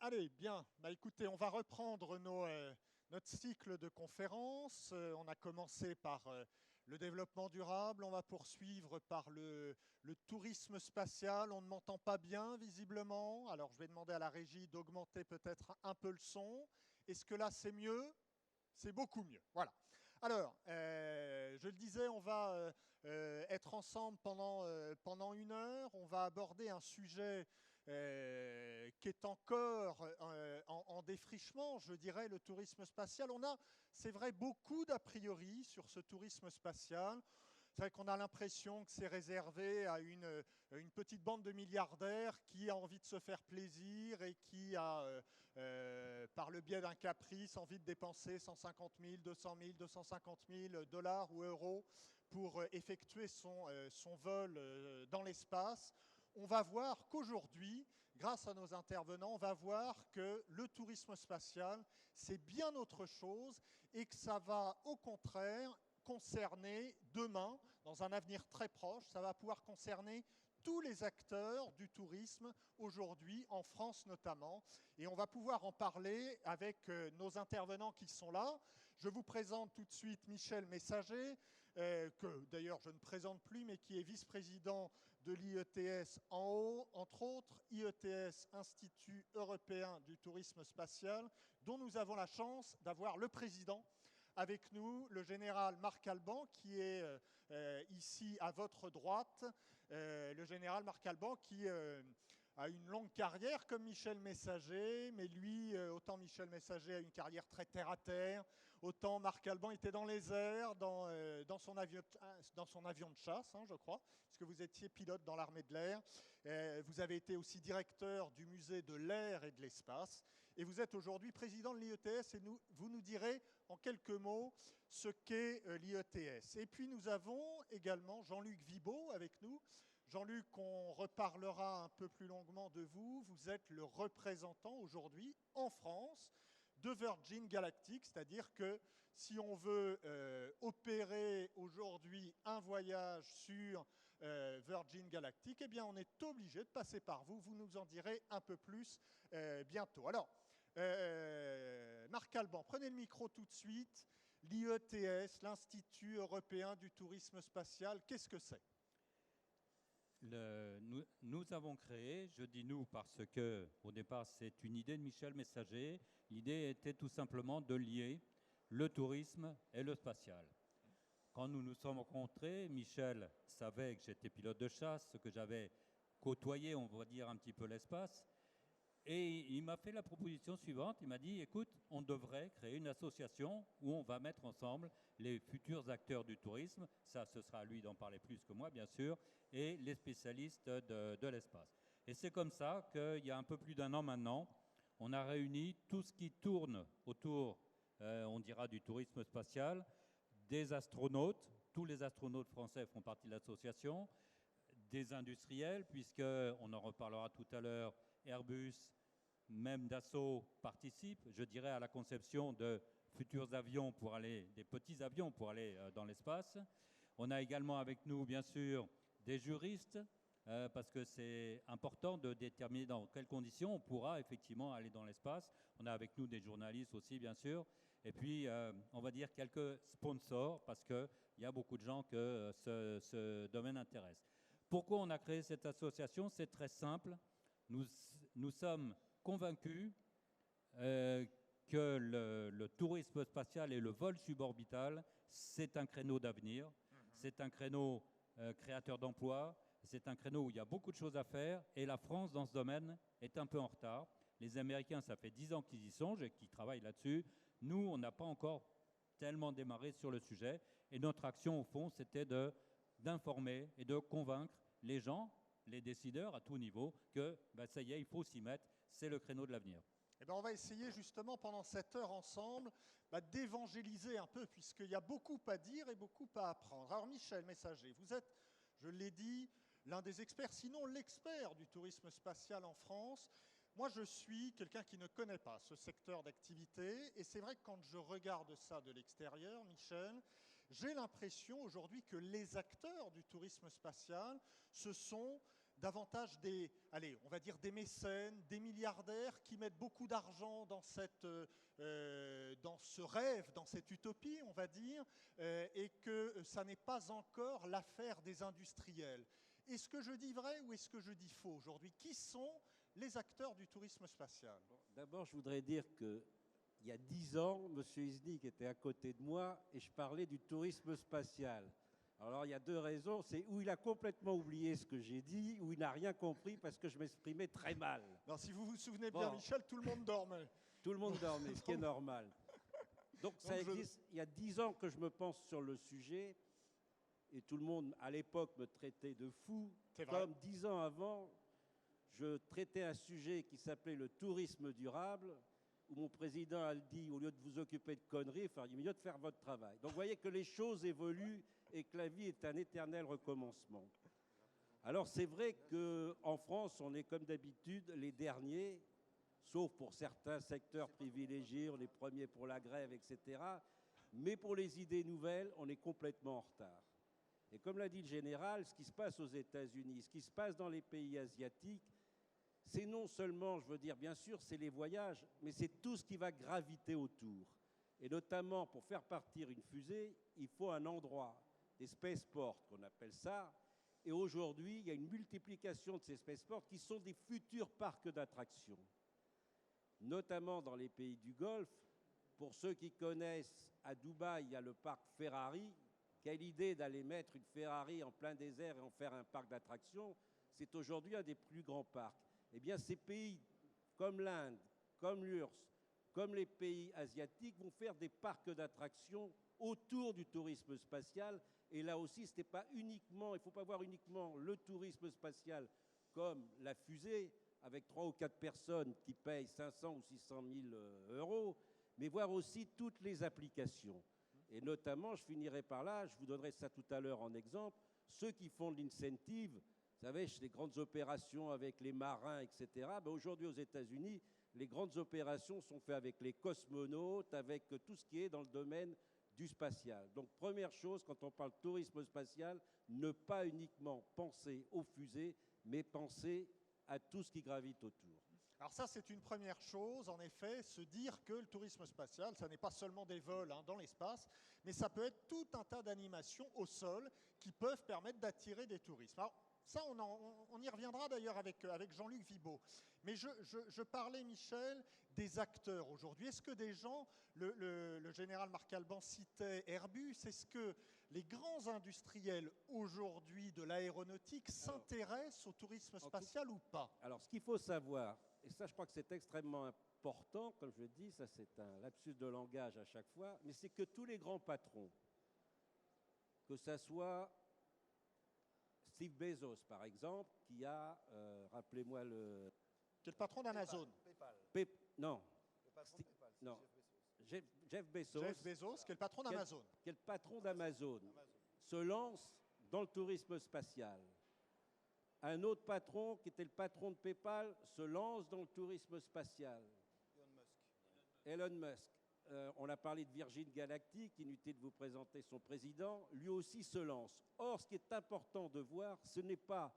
Allez, bien. Écoutez, on va reprendre notre cycle de conférences. On a commencé par le développement durable. On va poursuivre par le tourisme spatial. On ne m'entend pas bien, visiblement. Alors, je vais demander à la régie d'augmenter peut-être un peu le son. Est-ce que là, c'est mieux? C'est beaucoup mieux. Voilà. Alors, je le disais, on va être ensemble pendant 1 heure. On va aborder un sujet qui est encore en défrichement, je dirais, le tourisme spatial. On a, c'est vrai, beaucoup d'a priori sur ce tourisme spatial. C'est vrai qu'on a l'impression que c'est réservé à une petite bande de milliardaires qui a envie de se faire plaisir et qui a, par le biais d'un caprice, envie de dépenser 150 000, 200 000, 250 000 dollars ou euros pour effectuer son vol dans l'espace. On va voir qu'aujourd'hui, grâce à nos intervenants, on va voir que le tourisme spatial, c'est bien autre chose et que ça va au contraire concerner demain, dans un avenir très proche, ça va pouvoir concerner tous les acteurs du tourisme aujourd'hui, en France notamment. Et on va pouvoir en parler avec nos intervenants qui sont là. Je vous présente tout de suite Michel Messager, que d'ailleurs je ne présente plus, mais qui est vice-président de l'IETS en haut, entre autres, IETS, Institut européen du tourisme spatial, dont nous avons la chance d'avoir le président avec nous, le général Marc Alban, qui est ici à votre droite. Le général Marc Alban qui a une longue carrière comme Michel Messager, mais lui, autant Michel Messager a une carrière très terre-à-terre, autant Marc Alban était dans les airs, dans son avion de chasse, je crois, puisque vous étiez pilote dans l'armée de l'air. Vous avez été aussi directeur du musée de l'air et de l'espace, et vous êtes aujourd'hui président de l'IETS, et vous nous direz en quelques mots ce qu'est l'IETS. Et puis nous avons également Jean-Luc Vibaud avec nous. Jean-Luc, on reparlera un peu plus longuement de vous. Vous êtes le représentant aujourd'hui en France de Virgin Galactic, c'est-à-dire que si on veut opérer aujourd'hui un voyage sur Virgin Galactic, eh bien on est obligé de passer par vous. Vous nous en direz un peu plus bientôt. Alors, Marc Alban, prenez le micro tout de suite. L'IETS, l'Institut européen du tourisme spatial, qu'est-ce que c'est ? Nous avons créé, je dis nous parce que au départ c'est une idée de Michel Messager, l'idée était tout simplement de lier le tourisme et le spatial. Quand nous nous sommes rencontrés, Michel savait que j'étais pilote de chasse, que j'avais côtoyé, on va dire, un petit peu l'espace. Et il m'a fait la proposition suivante, il m'a dit, écoute, on devrait créer une association où on va mettre ensemble les futurs acteurs du tourisme, ça ce sera à lui d'en parler plus que moi bien sûr, et les spécialistes de l'espace. Et c'est comme ça qu'il y a un peu plus d'1 an maintenant, on a réuni tout ce qui tourne autour, on dira, du tourisme spatial, des astronautes, tous les astronautes français font partie de l'association, des industriels, puisqu'on en reparlera tout à l'heure, Airbus, même Dassault participent, je dirais, à la conception de futurs avions pour aller, des petits avions pour aller dans l'espace. On a également avec nous, bien sûr, des juristes, parce que c'est important de déterminer dans quelles conditions on pourra effectivement aller dans l'espace. On a avec nous des journalistes aussi, bien sûr. Et puis, on va dire quelques sponsors, parce qu'il y a beaucoup de gens que ce domaine intéresse. Pourquoi on a créé cette association? C'est très simple. Nous sommes convaincus que le tourisme spatial et le vol suborbital, c'est un créneau d'avenir, c'est un créneau créateur d'emplois, c'est un créneau où il y a beaucoup de choses à faire et la France, dans ce domaine, est un peu en retard. Les Américains, ça fait 10 ans qu'ils y songent et qu'ils travaillent là-dessus. Nous, on n'a pas encore tellement démarré sur le sujet et notre action, au fond, c'était d'informer et de convaincre les gens, les décideurs à tout niveau, que ça y est, il faut s'y mettre, c'est le créneau de l'avenir. Eh bien, on va essayer justement pendant cette heure ensemble d'évangéliser un peu, puisqu'il y a beaucoup à dire et beaucoup à apprendre. Alors Michel Messager, vous êtes, je l'ai dit, l'un des experts, sinon l'expert du tourisme spatial en France. Moi, je suis quelqu'un qui ne connaît pas ce secteur d'activité, et c'est vrai que quand je regarde ça de l'extérieur, Michel, j'ai l'impression aujourd'hui que les acteurs du tourisme spatial, ce sont davantage des, allez, on va dire des mécènes, des milliardaires qui mettent beaucoup d'argent dans dans ce rêve, dans cette utopie, on va dire, et que ça n'est pas encore l'affaire des industriels. Est-ce que je dis vrai ou est-ce que je dis faux aujourd'hui? Qui sont les acteurs du tourisme spatial? D'abord, je voudrais dire que il y a 10 ans, M. Iznik était à côté de moi et je parlais du tourisme spatial. Alors, il y a deux raisons. C'est où il a complètement oublié ce que j'ai dit, ou il n'a rien compris parce que je m'exprimais très mal. Non, si vous vous souvenez bien, Bon. Michel, tout le monde dormait. Tout le monde dormait, ce qui est normal. Donc, ça Donc, existe. Il y a 10 ans que je me pense sur le sujet et tout le monde, à l'époque, me traitait de fou. C'est vrai. Comme 10 ans avant, je traitais un sujet qui s'appelait le tourisme durable, où mon président a dit, au lieu de vous occuper de conneries, il mieux de faire votre travail. Donc vous voyez que les choses évoluent et que la vie est un éternel recommencement. Alors c'est vrai qu'en France, on est comme d'habitude les derniers, sauf pour certains secteurs privilégiés, on est premiers pour la grève, etc. Mais pour les idées nouvelles, on est complètement en retard. Et comme l'a dit le général, ce qui se passe aux États-Unis, ce qui se passe dans les pays asiatiques, c'est non seulement, je veux dire, bien sûr, c'est les voyages, mais c'est tout ce qui va graviter autour. Et notamment, pour faire partir une fusée, il faut un endroit, des spaceports qu'on appelle ça. Et aujourd'hui, il y a une multiplication de ces spaceports qui sont des futurs parcs d'attractions. Notamment dans les pays du Golfe. Pour ceux qui connaissent, à Dubaï, il y a le parc Ferrari. Quelle idée d'aller mettre une Ferrari en plein désert et en faire un parc d'attractions. C'est aujourd'hui un des plus grands parcs. Eh bien, ces pays comme l'Inde, comme l'URSS, comme les pays asiatiques vont faire des parcs d'attractions autour du tourisme spatial. Et là aussi, il ne faut pas voir uniquement le tourisme spatial comme la fusée, avec 3 ou 4 personnes qui payent 500 ou 600 000 euros, mais voir aussi toutes les applications. Et notamment, je finirai par là, je vous donnerai ça tout à l'heure en exemple, ceux qui font de l'incentive. Vous savez, les grandes opérations avec les marins, etc. Ben aujourd'hui, aux États-Unis, les grandes opérations sont faites avec les cosmonautes, avec tout ce qui est dans le domaine du spatial. Donc, première chose, quand on parle de tourisme spatial, ne pas uniquement penser aux fusées, mais penser à tout ce qui gravite autour. Alors ça, c'est une première chose, en effet, se dire que le tourisme spatial, ça n'est pas seulement des vols dans l'espace, mais ça peut être tout un tas d'animations au sol qui peuvent permettre d'attirer des touristes. Alors, ça, on y reviendra d'ailleurs avec Jean-Luc Vibaud. Mais je parlais, Michel, des acteurs aujourd'hui. Est-ce que des gens, le général Marc Alban citait Airbus, est-ce que les grands industriels aujourd'hui de l'aéronautique s'intéressent au tourisme spatial ou pas? Alors, ce qu'il faut savoir, et ça je crois que c'est extrêmement important, comme je le dis, ça c'est un lapsus de langage à chaque fois, mais c'est que tous les grands patrons, que ça soit Steve Bezos, par exemple, qui a, rappelez-moi le... Qui est le patron d'Amazon. Non. Le patron Steve, de PayPal, non. Jeff Bezos. Jeff Bezos, Jeff Bezos, qui est le patron d'Amazon. qui est le patron d'Amazon, se lance dans le tourisme spatial. Un autre patron, qui était le patron de PayPal, se lance dans le tourisme spatial. Elon Musk. On a parlé de Virgin Galactic, inutile de vous présenter son président, lui aussi se lance. Or, ce qui est important de voir, ce n'est pas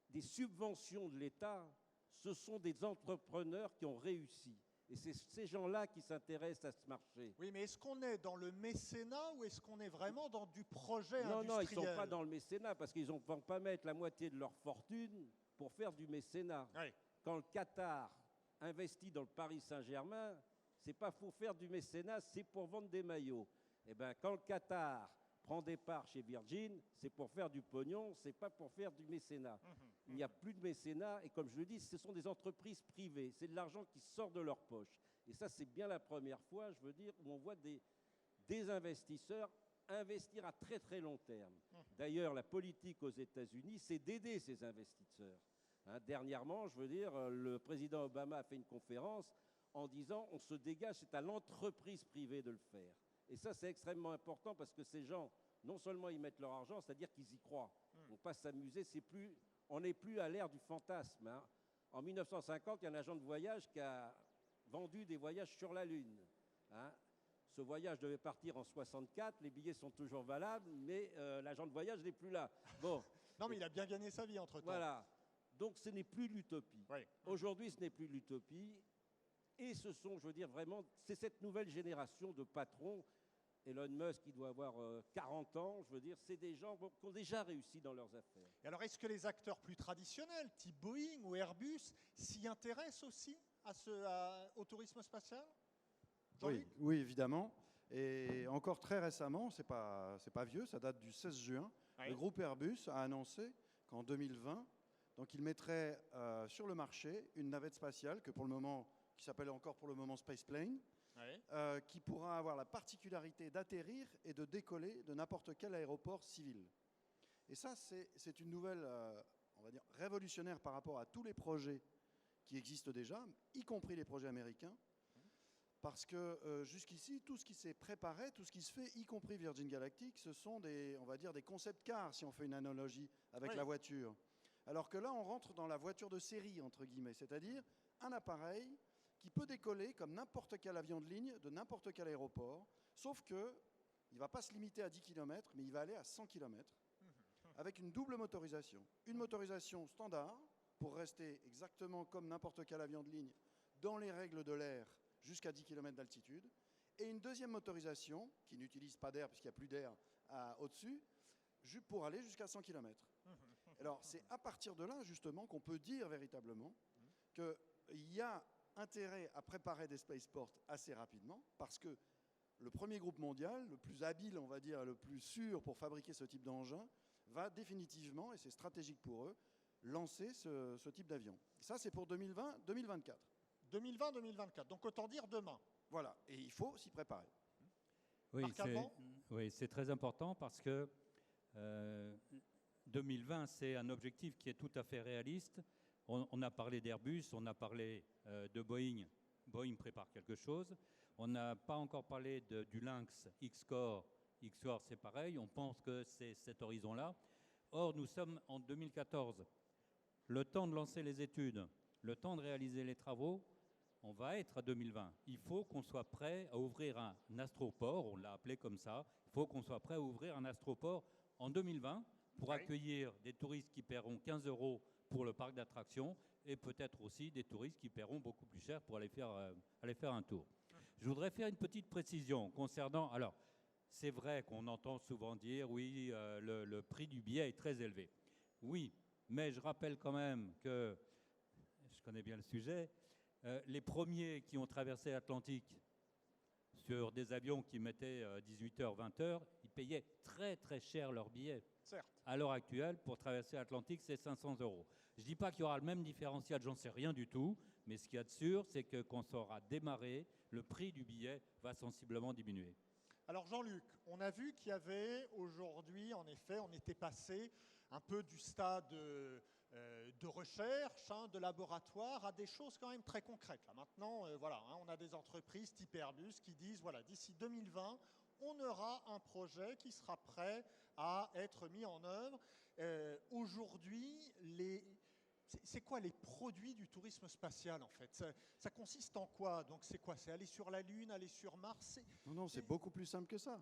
des subventions de l'État, ce sont des entrepreneurs qui ont réussi. Et c'est ces gens-là qui s'intéressent à ce marché. Oui, mais est-ce qu'on est dans le mécénat ou est-ce qu'on est vraiment dans du projet Non, industriel? ils ne sont pas dans le mécénat parce qu'ils ne vont pas mettre la moitié de leur fortune pour faire du mécénat. Oui. Quand le Qatar investit dans le Paris Saint-Germain, ce n'est pas pour faire du mécénat, c'est pour vendre des maillots. Eh bien, quand le Qatar prend des parts chez Virgin, c'est pour faire du pognon, ce n'est pas pour faire du mécénat. Il n'y a plus de mécénat et comme je le dis, ce sont des entreprises privées. C'est de l'argent qui sort de leur poche. Et ça, c'est bien la première fois, je veux dire, où on voit des investisseurs investir à très très long terme. D'ailleurs, la politique aux États-Unis, c'est d'aider ces investisseurs. Dernièrement, je veux dire, le président Obama a fait une conférence en disant on se dégage, c'est à l'entreprise privée de le faire. Et ça, c'est extrêmement important parce que ces gens, non seulement ils mettent leur argent, c'est-à-dire qu'ils y croient. On passe s'amuser, on n'est plus à l'ère du fantasme. En 1950, il y a un agent de voyage qui a vendu des voyages sur la Lune. Ce voyage devait partir en 64, les billets sont toujours valables, mais l'agent de voyage n'est plus là. Bon, Non, mais il a bien gagné sa vie entre-temps. Voilà. Donc ce n'est plus l'utopie. Oui. Aujourd'hui, ce n'est plus l'utopie. Et ce sont, je veux dire, vraiment, c'est cette nouvelle génération de patrons. Elon Musk, qui doit avoir 40 ans, je veux dire, c'est des gens qui ont déjà réussi dans leurs affaires. Et alors, est-ce que les acteurs plus traditionnels, type Boeing ou Airbus, s'y intéressent aussi au tourisme spatial? Oui, oui, évidemment. Et encore très récemment, c'est pas vieux, ça date du 16 juin, Oui. le groupe Airbus a annoncé qu'en 2020, donc il mettrait sur le marché une navette spatiale qui s'appelle encore pour le moment Spaceplane, Oui. qui pourra avoir la particularité d'atterrir et de décoller de n'importe quel aéroport civil. Et ça, c'est une nouvelle, on va dire, révolutionnaire par rapport à tous les projets qui existent déjà, y compris les projets américains. Parce que jusqu'ici, tout ce qui s'est préparé, tout ce qui se fait, y compris Virgin Galactic, ce sont on va dire, des concept cars, si on fait une analogie avec Oui. la voiture. Alors que là, on rentre dans la voiture de série, entre guillemets, c'est-à-dire un appareil qui peut décoller comme n'importe quel avion de ligne de n'importe quel aéroport, sauf que il ne va pas se limiter à 10 km, mais il va aller à 100 km, avec une double motorisation. Une motorisation standard, pour rester exactement comme n'importe quel avion de ligne, dans les règles de l'air, jusqu'à 10 km d'altitude, et une deuxième motorisation, qui n'utilise pas d'air, puisqu'il n'y a plus d'air au-dessus, pour aller jusqu'à 100 km. Alors, c'est à partir de là, justement, qu'on peut dire véritablement qu'il y a intérêt à préparer des spaceports assez rapidement, parce que le premier groupe mondial, le plus habile, on va dire, le plus sûr pour fabriquer ce type d'engin, va définitivement, et c'est stratégique pour eux, lancer ce type d'avion. Ça, c'est pour 2020-2024. 2020-2024, donc autant dire demain. Voilà, et il faut s'y préparer. Oui, c'est très important parce que 2020, c'est un objectif qui est tout à fait réaliste. On a parlé d'Airbus, on a parlé de Boeing. Boeing prépare quelque chose. On n'a pas encore parlé du Lynx X-Core. X-Core, c'est pareil, on pense que c'est cet horizon-là. Or, nous sommes en 2014. Le temps de lancer les études, le temps de réaliser les travaux, on va être à 2020. Il faut qu'on soit prêt à ouvrir un astroport, on l'a appelé comme ça, il faut qu'on soit prêt à ouvrir un astroport en 2020 pour accueillir des touristes qui paieront 15 € pour le parc d'attractions et peut-être aussi des touristes qui paieront beaucoup plus cher pour aller faire un tour. Je voudrais faire une petite précision concernant... Alors, c'est vrai qu'on entend souvent dire, oui, le prix du billet est très élevé. Oui, mais je rappelle quand même que, je connais bien le sujet, les premiers qui ont traversé l'Atlantique sur des avions qui mettaient 18h, 20h, ils payaient très très cher leurs billets. Certes. À l'heure actuelle, pour traverser l'Atlantique, c'est 500 €. Je ne dis pas qu'il y aura le même différentiel, j'en sais rien du tout, mais ce qu'il y a de sûr, c'est que quand ça aura démarré, le prix du billet va sensiblement diminuer. Alors Jean-Luc, on a vu qu'il y avait aujourd'hui, en effet, on était passé un peu du stade de recherche, de laboratoire, à des choses quand même très concrètes. Là, maintenant, voilà, on a des entreprises type Airbus qui disent, voilà, d'ici 2020, on aura un projet qui sera prêt à être mis en œuvre. Aujourd'hui, c'est quoi les produits du tourisme spatial en fait? Ça consiste en quoi? Donc c'est quoi? C'est aller sur la Lune, aller sur Mars? Non, c'est beaucoup plus simple que ça.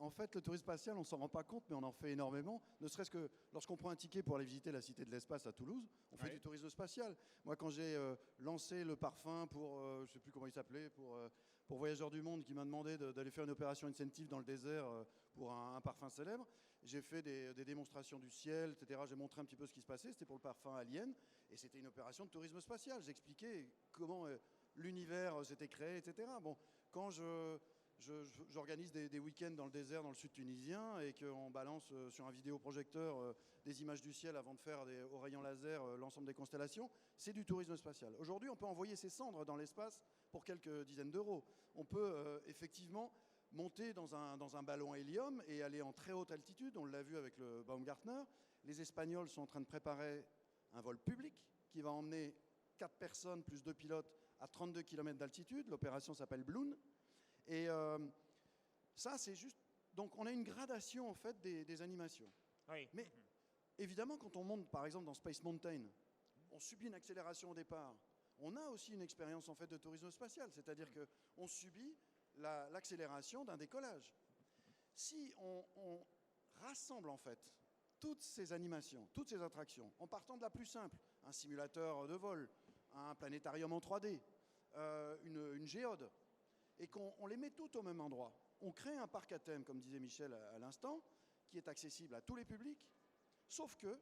En fait, le tourisme spatial, on ne s'en rend pas compte, mais on en fait énormément. Ne serait-ce que lorsqu'on prend un ticket pour aller visiter la Cité de l'Espace à Toulouse, on fait du tourisme spatial. Moi, quand j'ai lancé le parfum pour, je ne sais plus comment il s'appelait, pour Voyageurs du Monde, qui m'a demandé d'aller faire une opération incentive dans le désert pour un parfum célèbre, j'ai fait des démonstrations du ciel, etc. J'ai montré un petit peu ce qui se passait. C'était pour le parfum Alien, et c'était une opération de tourisme spatial. J'expliquais comment l'univers s'était créé, etc. Bon, quand j'organise des week-ends dans le désert, dans le sud tunisien, et qu'on balance sur un vidéoprojecteur des images du ciel avant de faire au rayon laser l'ensemble des constellations, c'est du tourisme spatial. Aujourd'hui, on peut envoyer ses cendres dans l'espace pour quelques dizaines d'euros. On peut effectivement monter dans un ballon hélium et aller en très haute altitude. On l'a vu avec le Baumgartner. Les Espagnols sont en train de préparer un vol public qui va emmener 4 personnes plus 2 pilotes à 32 km d'altitude. L'opération s'appelle Bloon. Et ça, c'est juste... Donc, on a une gradation, en fait, des animations. Oui. Mais, évidemment, quand on monte, par exemple, dans Space Mountain, on subit une accélération au départ. On a aussi une expérience, en fait, de tourisme spatial. C'est-à-dire qu'on subit l'accélération d'un décollage. Si on rassemble, en fait, toutes ces animations, toutes ces attractions, en partant de la plus simple, un simulateur de vol, un planétarium en 3D, une géode, et qu'on les met toutes au même endroit. On crée un parc à thème, comme disait Michel à l'instant, qui est accessible à tous les publics, sauf que,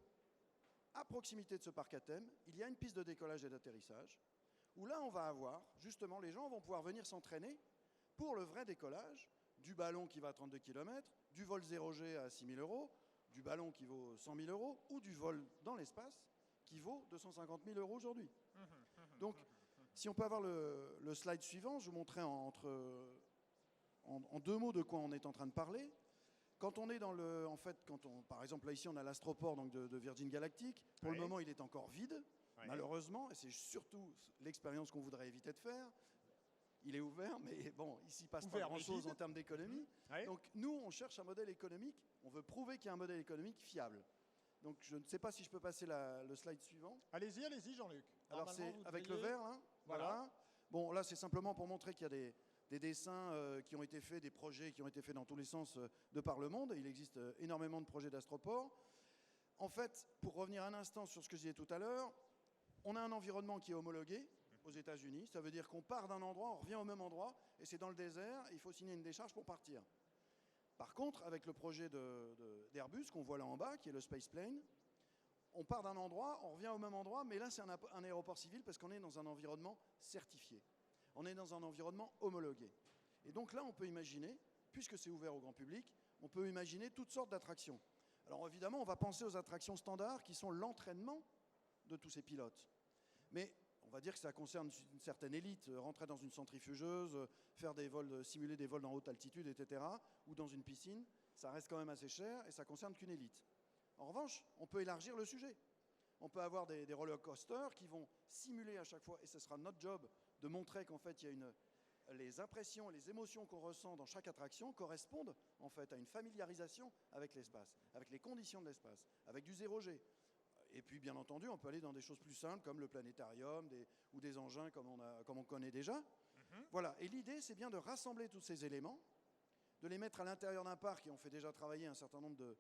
à proximité de ce parc à thème, il y a une piste de décollage et d'atterrissage, où là, on va avoir, justement, les gens vont pouvoir venir s'entraîner pour le vrai décollage, du ballon qui va à 32 km, du vol 0G à 6 000 euros, du ballon qui vaut 100 000 euros, ou du vol dans l'espace qui vaut 250 000 euros aujourd'hui. Donc, si on peut avoir le slide suivant, je vous montrerai en 2 mots de quoi on est en train de parler. Quand on est dans le... En fait, par exemple, là, ici, on a l'astroport donc de Virgin Galactic. Pour le moment, il est encore vide, malheureusement, et c'est surtout l'expérience qu'on voudrait éviter de faire. Il est ouvert, mais bon, ici, il ne passe pas grand-chose en termes d'économie. Donc, nous, on cherche un modèle économique. On veut prouver qu'il y a un modèle économique fiable. Donc, je ne sais pas si je peux passer le slide suivant. Allez-y, Jean-Luc. Alors, c'est avec le vert, là. Voilà. Bon, là, c'est simplement pour montrer qu'il y a des dessins qui ont été faits, des projets qui ont été faits dans tous les sens de par le monde. Il existe énormément de projets d'astroport. En fait, pour revenir un instant sur ce que je disais tout à l'heure, on a un environnement qui est homologué aux États-Unis. Ça veut dire qu'on part d'un endroit, on revient au même endroit, et c'est dans le désert, et il faut signer une décharge pour partir. Par contre, avec le projet d'Airbus qu'on voit là en bas, qui est le Space Plane, on part d'un endroit, on revient au même endroit, mais là c'est un aéroport civil parce qu'on est dans un environnement certifié. On est dans un environnement homologué. Et donc là, on peut imaginer, puisque c'est ouvert au grand public, on peut imaginer toutes sortes d'attractions. Alors évidemment, on va penser aux attractions standards qui sont l'entraînement de tous ces pilotes. Mais on va dire que ça concerne une certaine élite, rentrer dans une centrifugeuse, faire des vols, simuler des vols en haute altitude, etc., ou dans une piscine, ça reste quand même assez cher et ça concerne qu'une élite. En revanche, on peut élargir le sujet. On peut avoir des roller coasters qui vont simuler à chaque fois, et ce sera notre job de montrer qu'en fait, les impressions, les émotions qu'on ressent dans chaque attraction correspondent en fait à une familiarisation avec l'espace, avec les conditions de l'espace, avec du 0G. Et puis, bien entendu, on peut aller dans des choses plus simples comme le planétarium ou des engins comme on connaît déjà. Voilà. Et l'idée, c'est bien de rassembler tous ces éléments, de les mettre à l'intérieur d'un parc, et on fait déjà travailler un certain nombre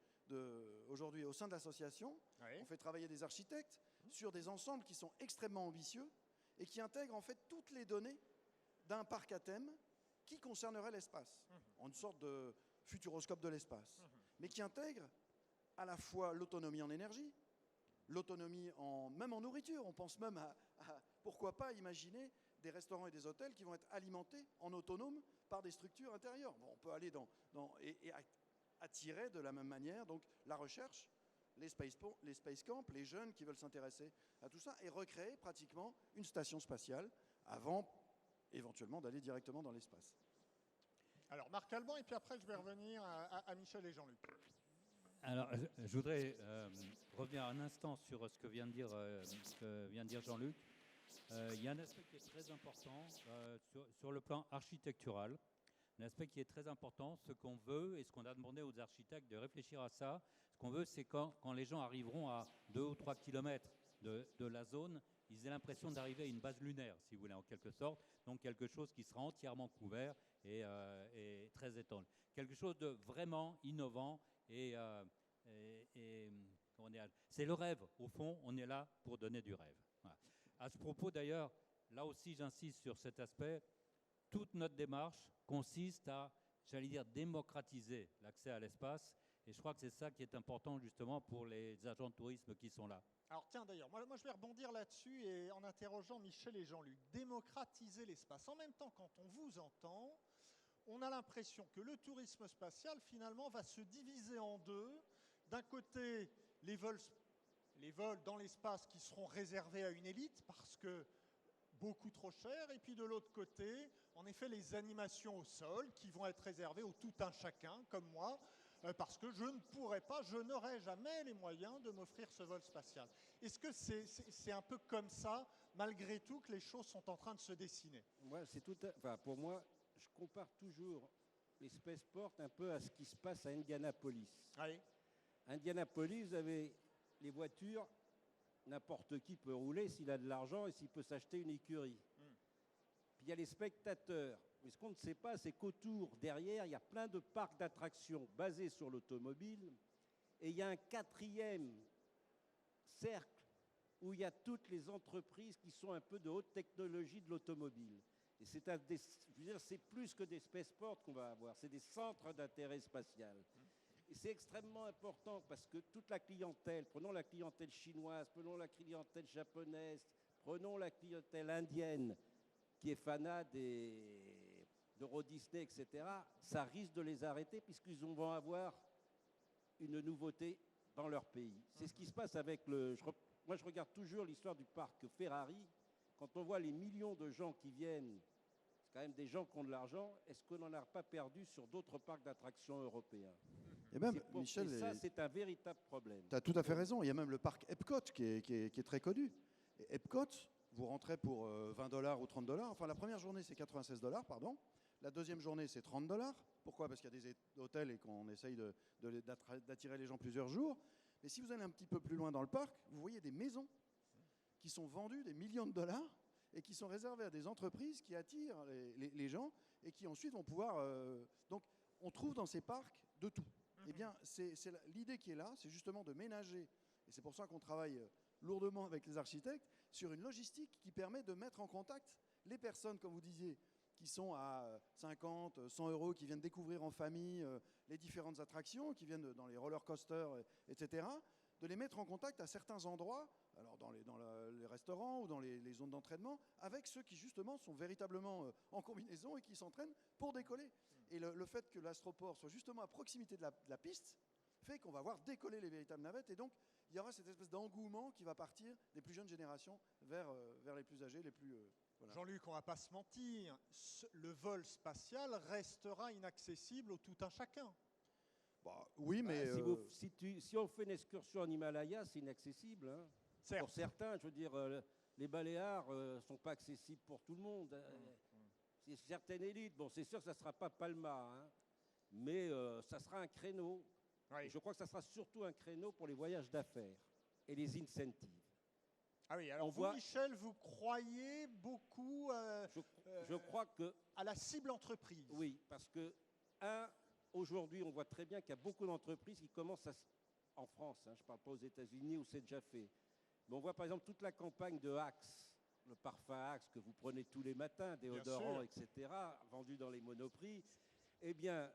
aujourd'hui au sein de l'association. On fait travailler des architectes sur des ensembles qui sont extrêmement ambitieux et qui intègrent en fait toutes les données d'un parc à thème qui concernerait l'espace, en une sorte de futuroscope de l'espace, mais qui intègre à la fois l'autonomie en énergie, l'autonomie même en nourriture. On pense même pourquoi pas imaginer des restaurants et des hôtels qui vont être alimentés en autonome par des structures intérieures. Bon, on peut aller et attirer de la même manière donc la recherche, les space camps, les jeunes qui veulent s'intéresser à tout ça, et recréer pratiquement une station spatiale avant éventuellement d'aller directement dans l'espace. Alors Marc Alban, et puis après je vais revenir à Michel et Jean-Luc. Alors, je voudrais revenir un instant sur ce que vient de dire Jean-Luc. Il y a un aspect qui est très important sur le plan architectural. Un aspect qui est très important, ce qu'on veut et ce qu'on a demandé aux architectes de réfléchir à ça. Ce qu'on veut, c'est quand les gens arriveront à 2 ou 3 kilomètres de la zone, ils aient l'impression d'arriver à une base lunaire, si vous voulez, en quelque sorte. Donc quelque chose qui sera entièrement couvert et très étendu. Quelque chose de vraiment innovant c'est le rêve. Au fond, on est là pour donner du rêve. Voilà. À ce propos, d'ailleurs, là aussi, j'insiste sur cet aspect. Toute notre démarche consiste à, j'allais dire, démocratiser l'accès à l'espace. Et je crois que c'est ça qui est important, justement, pour les agents de tourisme qui sont là. Alors tiens, d'ailleurs, moi je vais rebondir là-dessus et en interrogeant Michel et Jean-Luc. Démocratiser l'espace. En même temps, quand on vous entend, on a l'impression que le tourisme spatial, finalement, va se diviser en deux. D'un côté, les vols dans l'espace qui seront réservés à une élite parce que beaucoup trop cher, et puis de l'autre côté, en effet, les animations au sol qui vont être réservées au tout un chacun, comme moi, parce que je ne pourrais pas, je n'aurai jamais les moyens de m'offrir ce vol spatial. Est-ce que c'est un peu comme ça, malgré tout, que les choses sont en train de se dessiner? Pour moi, je compare toujours les spaceports un peu à ce qui se passe à Indianapolis. Oui. Indianapolis, vous avez les voitures, n'importe qui peut rouler s'il a de l'argent et s'il peut s'acheter une écurie. Puis il y a les spectateurs. Mais ce qu'on ne sait pas, c'est qu'autour, derrière, il y a plein de parcs d'attractions basés sur l'automobile Et il y a un quatrième cercle où il y a toutes les entreprises qui sont un peu de haute technologie de l'automobile. Et je veux dire, c'est plus que des spaceports qu'on va avoir, c'est des centres d'intérêt spatial. Et c'est extrêmement important parce que toute la clientèle, prenons la clientèle chinoise, prenons la clientèle japonaise, prenons la clientèle indienne, qui est fanat d'Euro Disney, etc., ça risque de les arrêter puisqu'ils vont avoir une nouveauté dans leur pays. C'est ce qui se passe avec moi, je regarde toujours l'histoire du parc Ferrari. Quand on voit les millions de gens qui viennent, c'est quand même des gens qui ont de l'argent, est-ce qu'on n'en a pas perdu sur d'autres parcs d'attractions européens? Et même, Michel, et ça, c'est un véritable problème. tu as tout à fait raison. Il y a même le parc Epcot qui est très connu. Et Epcot, vous rentrez pour 20 $ ou 30 $. Enfin, la première journée, c'est 96 $, pardon. La deuxième journée, c'est 30 $. Pourquoi? Parce qu'il y a des hôtels et qu'on essaye d'attirer les gens plusieurs jours. Mais si vous allez un petit peu plus loin dans le parc, vous voyez des maisons qui sont vendues des millions de dollars et qui sont réservées à des entreprises qui attirent les gens et qui ensuite vont pouvoir... Donc, on trouve dans ces parcs de tout. Eh bien, l'idée qui est là, c'est justement de ménager, et c'est pour ça qu'on travaille lourdement avec les architectes, sur une logistique qui permet de mettre en contact les personnes, comme vous disiez, qui sont à 50, 100 €, qui viennent découvrir en famille les différentes attractions, qui viennent dans les roller coasters, etc., de les mettre en contact à certains endroits, alors dans les restaurants ou dans les zones d'entraînement, avec ceux qui justement sont véritablement en combinaison et qui s'entraînent pour décoller. Et le fait que l'astroport soit justement à proximité de la piste fait qu'on va voir décoller les véritables navettes, et donc il y aura cette espèce d'engouement qui va partir des plus jeunes générations vers les plus âgés, les plus... Voilà. Jean-Luc, on ne va pas se mentir, le vol spatial restera inaccessible au tout un chacun. Bah, oui, mais... Si on fait une excursion en Himalaya, c'est inaccessible. Hein. Pour certains, je veux dire, les Baléares ne sont pas accessibles pour tout le monde. C'est certaines élites. Bon, c'est sûr que ça ne sera pas Palma, hein, mais ça sera un créneau. Oui. Et je crois que ça sera surtout un créneau pour les voyages d'affaires et les incentives. Ah oui, alors Michel, vous croyez beaucoup je crois que, à la cible entreprise. Oui, parce que, aujourd'hui, on voit très bien qu'il y a beaucoup d'entreprises qui commencent en France, hein, je ne parle pas aux États-Unis où c'est déjà fait. Mais on voit par exemple toute la campagne de Axe, le parfum Axe que vous prenez tous les matins, déodorants, etc., vendu dans les Monoprix. Eh bien,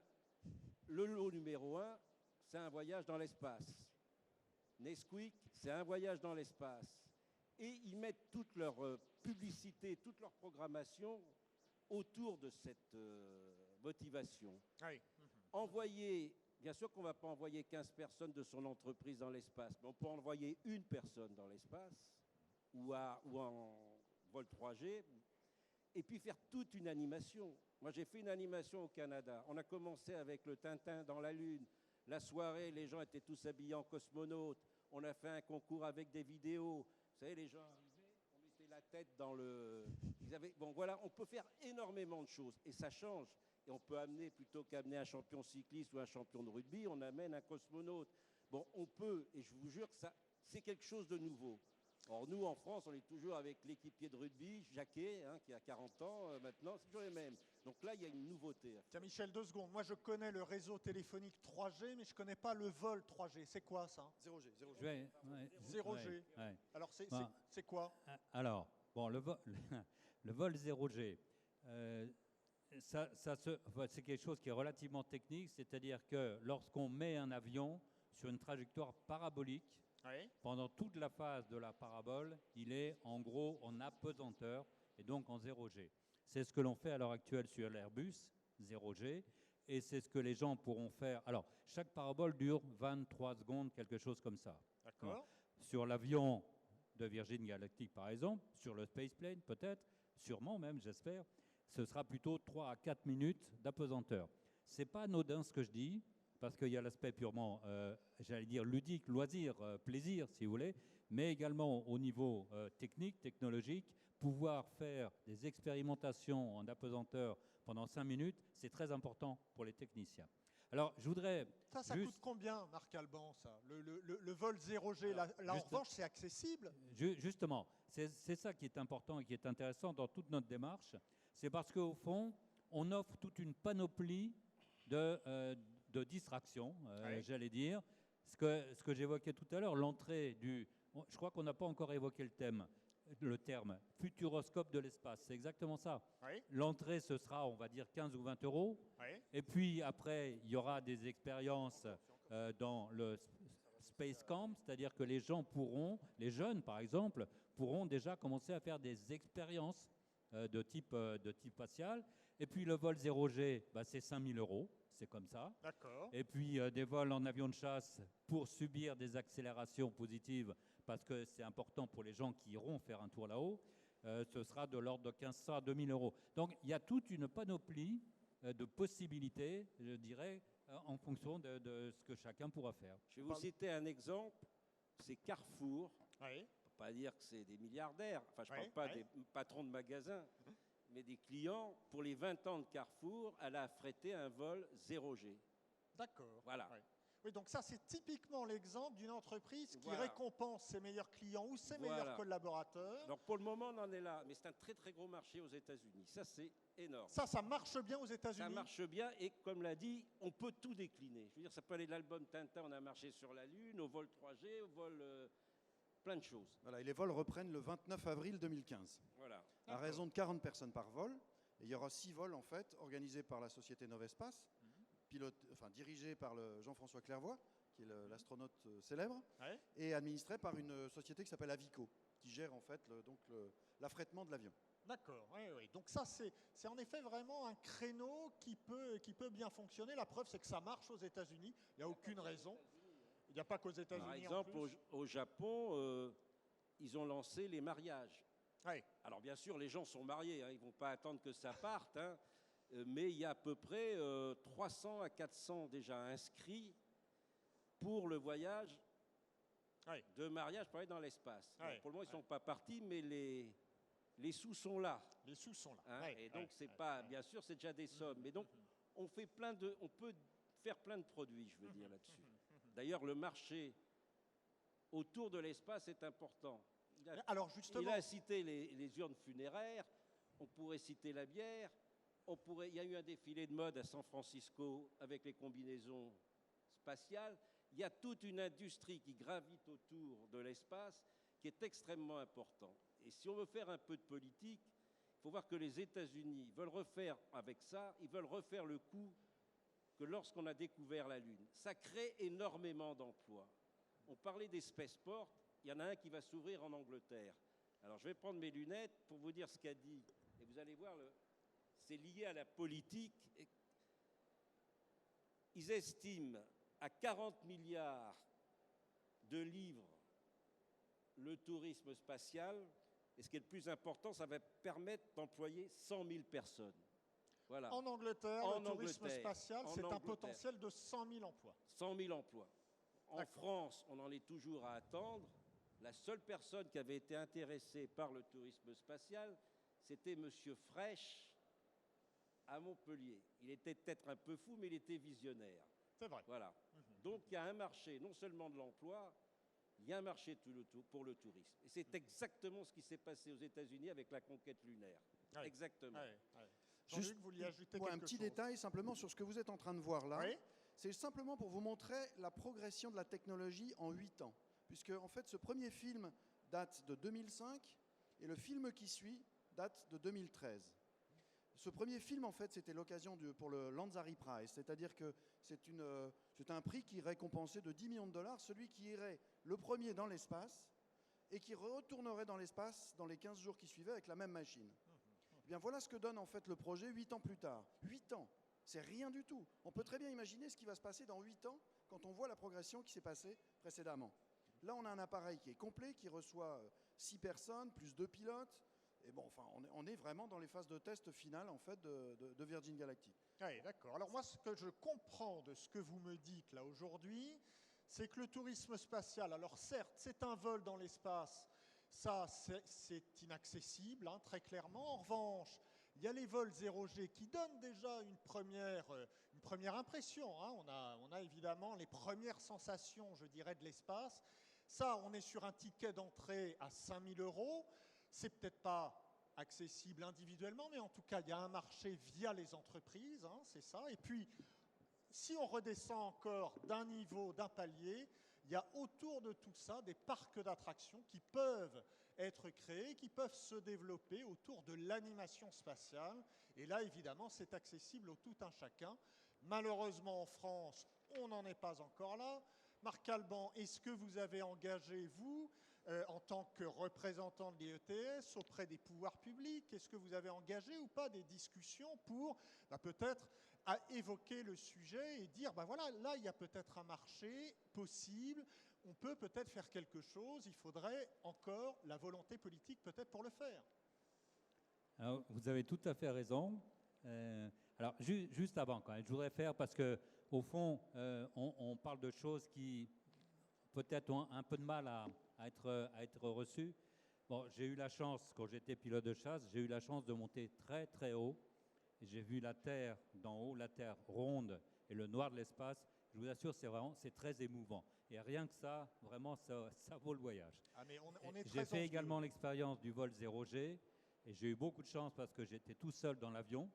le lot numéro 1, c'est un voyage dans l'espace. Nesquik, c'est un voyage dans l'espace. Et ils mettent toute leur publicité, toute leur programmation autour de cette motivation. Oui. Envoyer, bien sûr qu'on ne va pas envoyer 15 personnes de son entreprise dans l'espace, mais on peut envoyer une personne dans l'espace ou en vol 3G, et puis faire toute une animation. Moi, j'ai fait une animation au Canada. On a commencé avec le Tintin dans la Lune. La soirée, les gens étaient tous habillés en cosmonautes. On a fait un concours avec des vidéos. Vous savez, les gens arrivaient, on mettait la tête dans le... Bon, voilà, on peut faire énormément de choses. Et ça change. Et on peut amener, plutôt qu'amener un champion cycliste ou un champion de rugby, on amène un cosmonaute. Bon, on peut, et je vous jure que c'est quelque chose de nouveau. Or, nous, en France, on est toujours avec l'équipier de rugby, Jacquet, hein, qui a 40 ans maintenant, c'est toujours les mêmes. Donc là, il y a une nouveauté. Tiens, Michel, 2 secondes. Moi, je connais le réseau téléphonique 3G, mais je ne connais pas le vol 3G. C'est quoi, ça? 0G. 0G. Ouais. Alors, c'est quoi? Alors, bon, le vol 0G, c'est quelque chose qui est relativement technique, c'est-à-dire que lorsqu'on met un avion sur une trajectoire parabolique, oui, pendant toute la phase de la parabole, il est en gros en apesanteur et donc en 0G. C'est ce que l'on fait à l'heure actuelle sur l'Airbus 0G, et c'est ce que les gens pourront faire. Alors, chaque parabole dure 23 secondes, quelque chose comme ça. D'accord. Sur l'avion de Virgin Galactic, par exemple, sur le Spaceplane, peut-être, sûrement même, j'espère, ce sera plutôt 3 à 4 minutes d'apesanteur. Ce n'est pas anodin ce que je dis, parce qu'il y a l'aspect purement, j'allais dire, ludique, loisir, plaisir, si vous voulez, mais également au niveau technique, technologique, pouvoir faire des expérimentations en apesanteur pendant 5 minutes, c'est très important pour les techniciens. Alors, je voudrais... Ça coûte combien, Marc Alban, ça le vol 0G, là en revanche, c'est accessible? Justement, c'est ça qui est important et qui est intéressant dans toute notre démarche. C'est parce qu'au fond, on offre toute une panoplie de distractions, oui, j'allais dire, Ce que j'évoquais tout à l'heure, je crois qu'on n'a pas encore évoqué le terme futuroscope de l'espace. C'est exactement ça. Oui. L'entrée, ce sera, on va dire, 15 ou 20 euros. Oui. Et puis après, il y aura des expériences dans le Space Camp, c'est-à-dire que les jeunes par exemple, pourront déjà commencer à faire des expériences de type spatial. Et puis le vol 0G, c'est 5 000 euros, c'est comme ça. D'accord. Et puis des vols en avion de chasse pour subir des accélérations positives, parce que c'est important pour les gens qui iront faire un tour là-haut, ce sera de l'ordre de 1500 à 2000 euros. Donc il y a toute une panoplie de possibilités, je dirais, en fonction de ce que chacun pourra faire. Je vais vous citer un exemple, c'est Carrefour. Oui. On ne peut pas dire que c'est des milliardaires, enfin je ne Oui, parle pas oui. des patrons de magasins, mais des clients. Pour les 20 ans de Carrefour, elle a affrété un vol 0G. D'accord. Voilà. Oui. Oui, donc ça, c'est typiquement l'exemple d'une entreprise qui Voilà. récompense ses meilleurs clients ou ses Voilà. meilleurs collaborateurs. Donc pour le moment, on en est là, mais c'est un très très gros marché aux États-Unis. Ça, c'est énorme. Ça marche bien aux Ça États-Unis. marche bien et comme l'a dit, on peut tout décliner. Je veux dire, ça peut aller de l'album Tintin, on a marché sur la Lune, au vol 3G, au vol plein de choses. Voilà, et les vols reprennent le 29 avril 2015, Voilà. à raison de 40 personnes par vol. Et il y aura 6 vols en fait, organisés par la société Novespace, dirigés par le Jean-François Clairvoy, qui est l'astronaute célèbre, Ouais. et administrés par une société qui s'appelle Avico, qui gère en fait l'affrètement de l'avion. D'accord, oui, oui. Donc ça, c'est en effet vraiment un créneau qui peut bien fonctionner. La preuve, c'est que ça marche aux États-Unis. Il n'y a aucune raison. Il n'y a pas qu'aux États-Unis. Par en exemple, plus. au Japon, ils ont lancé les mariages. Ouais. Alors bien sûr, les gens sont mariés, hein, ils ne vont pas attendre que ça parte, hein, mais il y a à peu près 300 à 400 déjà inscrits pour le voyage Ouais. de mariage pour aller dans l'espace. Bon, Ouais. pour le moment, ils ne sont pas partis, mais les sous sont là. Les sous sont là. Hein, Ouais, et donc, ouais, c'est ouais, pas, ouais. bien sûr, c'est déjà des sommes. Mais donc, on peut faire plein de produits, je veux dire, là-dessus. D'ailleurs, le marché autour de l'espace est important. Alors Il justement, a cité les urnes funéraires, on pourrait citer la bière, il y a eu un défilé de mode à San Francisco avec les combinaisons spatiales. Il y a toute une industrie qui gravite autour de l'espace qui est extrêmement important. Et si on veut faire un peu de politique, il faut voir que les États-Unis veulent refaire avec ça, ils veulent refaire le coup que lorsqu'on a découvert la Lune. Ça crée énormément d'emplois. On parlait des spaceports, il y en a un qui va s'ouvrir en Angleterre. Alors je vais prendre mes lunettes pour vous dire ce qu'a dit. Et vous allez voir, c'est lié à la politique. Ils estiment à 40 milliards de livres le tourisme spatial. Et ce qui est le plus important, ça va permettre d'employer 100 000 personnes. Voilà. en Angleterre, En le tourisme Angleterre, spatial, en c'est un Angleterre. potentiel de 100 000 emplois. 100 000 emplois. En D'accord. France, on en est toujours à attendre. La seule personne qui avait été intéressée par le tourisme spatial, c'était M. Frêche à Montpellier. Il était peut-être un peu fou, mais il était visionnaire. C'est vrai. Voilà. Donc il y a un marché, non seulement de l'emploi, il y a un marché pour le tourisme. Et c'est exactement ce qui s'est passé aux États-Unis avec la conquête lunaire. Ouais. Exactement. Ouais, ouais. Jean-Luc, vous vouliez ajouter un quelque petit chose. détail simplement sur ce que vous êtes en train de voir là. Oui. C'est simplement pour vous montrer la progression de la technologie en 8 ans. Puisque en fait, ce premier film date de 2005 et le film qui suit date de 2013. Ce premier film, en fait, c'était l'occasion pour le Lanzari Prize, c'est-à-dire que c'est un prix qui récompensait de 10 millions de dollars celui qui irait le premier dans l'espace et qui retournerait dans l'espace dans les 15 jours qui suivaient avec la même machine. Eh bien, voilà ce que donne en fait le projet 8 ans plus tard. 8 ans, c'est rien du tout. On peut très bien imaginer ce qui va se passer dans 8 ans quand on voit la progression qui s'est passée précédemment. Là, on a un appareil qui est complet, qui reçoit 6 personnes, plus 2 pilotes. Et bon, enfin, on est vraiment dans les phases de test finales en fait, de Virgin Galactic. Oui, d'accord. Alors moi, ce que je comprends de ce que vous me dites là aujourd'hui, c'est que le tourisme spatial, alors certes, c'est un vol dans l'espace, ça c'est inaccessible, hein, très clairement. En revanche, il y a les vols 0G qui donnent déjà une première impression. Hein. On a évidemment les premières sensations, je dirais, de l'espace. Ça, on est sur un ticket d'entrée à 5 000 euros. C'est peut-être pas accessible individuellement, mais en tout cas, il y a un marché via les entreprises, hein, c'est ça. Et puis, Si on redescend encore d'un niveau, d'un palier, il y a autour de tout ça des parcs d'attractions qui peuvent être créés, qui peuvent se développer autour de l'animation spatiale. Et là, évidemment, c'est accessible au tout un chacun. Malheureusement, en France, on n'en est pas encore là. Marc Alban, est-ce que vous avez engagé, vous, en tant que représentant de l'IETS auprès des pouvoirs publics, est-ce que vous avez engagé ou pas des discussions pour peut-être évoquer le sujet et dire, voilà, là, il y a peut-être un marché possible, on peut peut-être faire quelque chose, il faudrait encore la volonté politique peut-être pour le faire. Alors, vous avez tout à fait raison. Alors, juste avant, quand même, je voudrais faire, parce que au fond, on parle de choses qui peut-être ont un peu de mal à être reçues. Bon, j'ai eu la chance, quand j'étais pilote de chasse, j'ai eu la chance de monter très très haut. J'ai vu la Terre d'en haut, la Terre ronde et le noir de l'espace. Je vous assure, c'est très émouvant. Et rien que ça, vraiment, ça vaut le voyage. Ah, mais on est très J'ai fait envieux. également l'expérience du vol 0G et j'ai eu beaucoup de chance parce que j'étais tout seul dans l'avion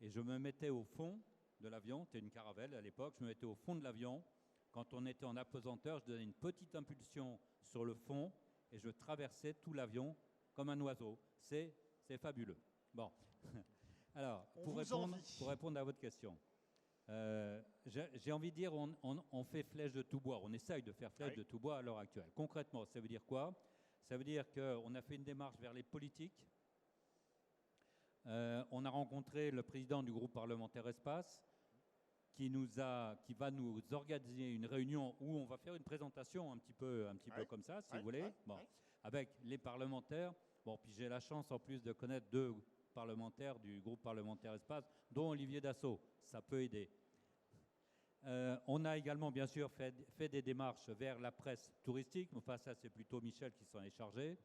et je me mettais au fond de l'avion. C'était une caravelle à l'époque. Je me mettais au fond de l'avion. Quand on était en apesanteur, je donnais une petite impulsion sur le fond et je traversais tout l'avion comme un oiseau. C'est fabuleux. Bon. Alors, pour répondre à votre question, j'ai envie de dire, on fait flèche de tout bois. On essaye de faire flèche de tout bois à l'heure actuelle. Concrètement, ça veut dire quoi? Ça veut dire qu'on a fait une démarche vers les politiques. On a rencontré le président du groupe parlementaire Espace qui va nous organiser une réunion où on va faire une présentation un petit peu comme ça, si vous voulez, avec les parlementaires. Bon, puis j'ai la chance en plus de connaître 2 parlementaires du groupe parlementaire Espace, dont Olivier Dassault. Ça peut aider. On a également, bien sûr, fait des démarches vers la presse touristique. Enfin, ça, c'est plutôt Michel qui s'en est chargé.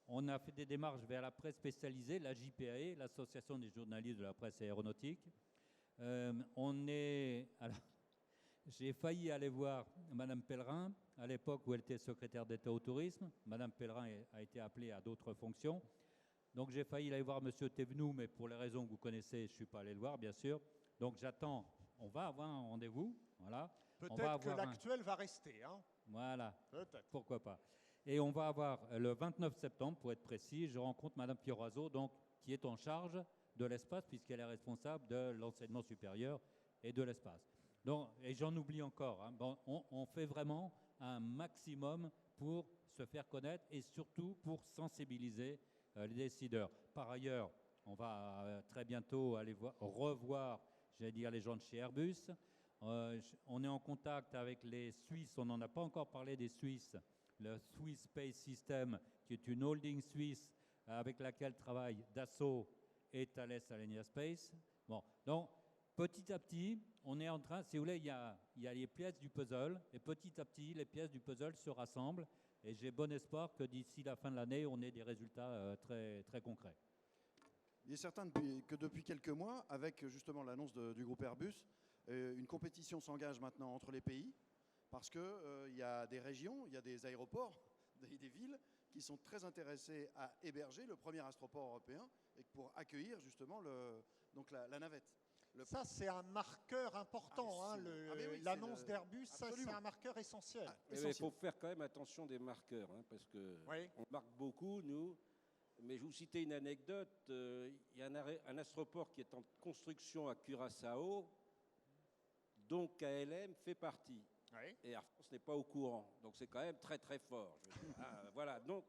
On a fait des démarches vers la presse spécialisée, la JPAE, l'Association des journalistes de la presse aéronautique. J'ai failli aller voir Madame Pellerin à l'époque où elle était secrétaire d'État au tourisme. Madame Pellerin a été appelée à d'autres fonctions. Donc j'ai failli aller voir Monsieur Thévenoud, mais pour les raisons que vous connaissez, je ne suis pas allé le voir, bien sûr. Donc j'attends. On va avoir un rendez-vous. Voilà. Peut-être que l'actuel va rester. Hein. Voilà. Peut-être. Pourquoi pas. Et on va avoir le 29 septembre, pour être précis, je rencontre Madame Fioraso, donc, qui est en charge de l'espace, puisqu'elle est responsable de l'enseignement supérieur et de l'espace. Donc, et j'en oublie encore. Hein. Bon, on fait vraiment un maximum pour se faire connaître et surtout pour sensibiliser les décideurs. Par ailleurs, on va très bientôt aller revoir, j'allais dire, les gens de chez Airbus. On est en contact avec les Suisses, on n'en a pas encore parlé des Suisses, le Swiss Space System, qui est une holding suisse avec laquelle travaillent Dassault et Thales Alenia Space. Bon, donc petit à petit, on est en train, si vous voulez, il y a les pièces du puzzle, et petit à petit, les pièces du puzzle se rassemblent, et j'ai bon espoir que d'ici la fin de l'année, on ait des résultats très, très concrets. Il est certain que depuis quelques mois, avec justement l'annonce du groupe Airbus, une compétition s'engage maintenant entre les pays, parce qu'il y a des régions, il y a des aéroports, des villes, qui sont très intéressés à héberger le premier astroport européen et pour accueillir justement la navette. Ça, c'est un marqueur important. L'annonce d'Airbus, ça, c'est un marqueur essentiel. Il faut faire quand même attention des marqueurs, hein, parce qu'on marque beaucoup, nous. Mais je vous citais une anecdote. Il y a un astroport qui est en construction à Curaçao, dont KLM fait partie. Oui. Et Air France n'est pas au courant. Donc c'est quand même très très fort. Voilà. Donc,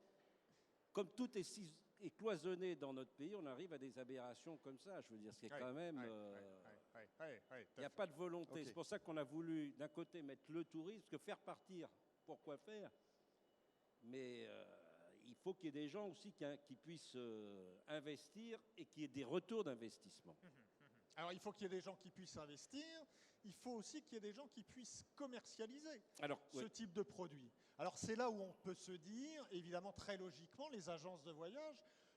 comme tout est cloisonné dans notre pays, on arrive à des aberrations comme ça. Je veux dire, c'est quand même... Il n'y a pas de volonté. Okay. C'est pour ça qu'on a voulu, d'un côté, mettre le tourisme, parce que faire partir, pourquoi faire? Mais il faut qu'il y ait des gens aussi qui puissent investir et qu'il y ait des retours d'investissement. Alors, il faut qu'il y ait des gens qui puissent investir. Il faut aussi qu'il y ait des gens qui puissent commercialiser ce type de produit. Alors, c'est là où on peut se dire, évidemment, très logiquement, les agences de voyage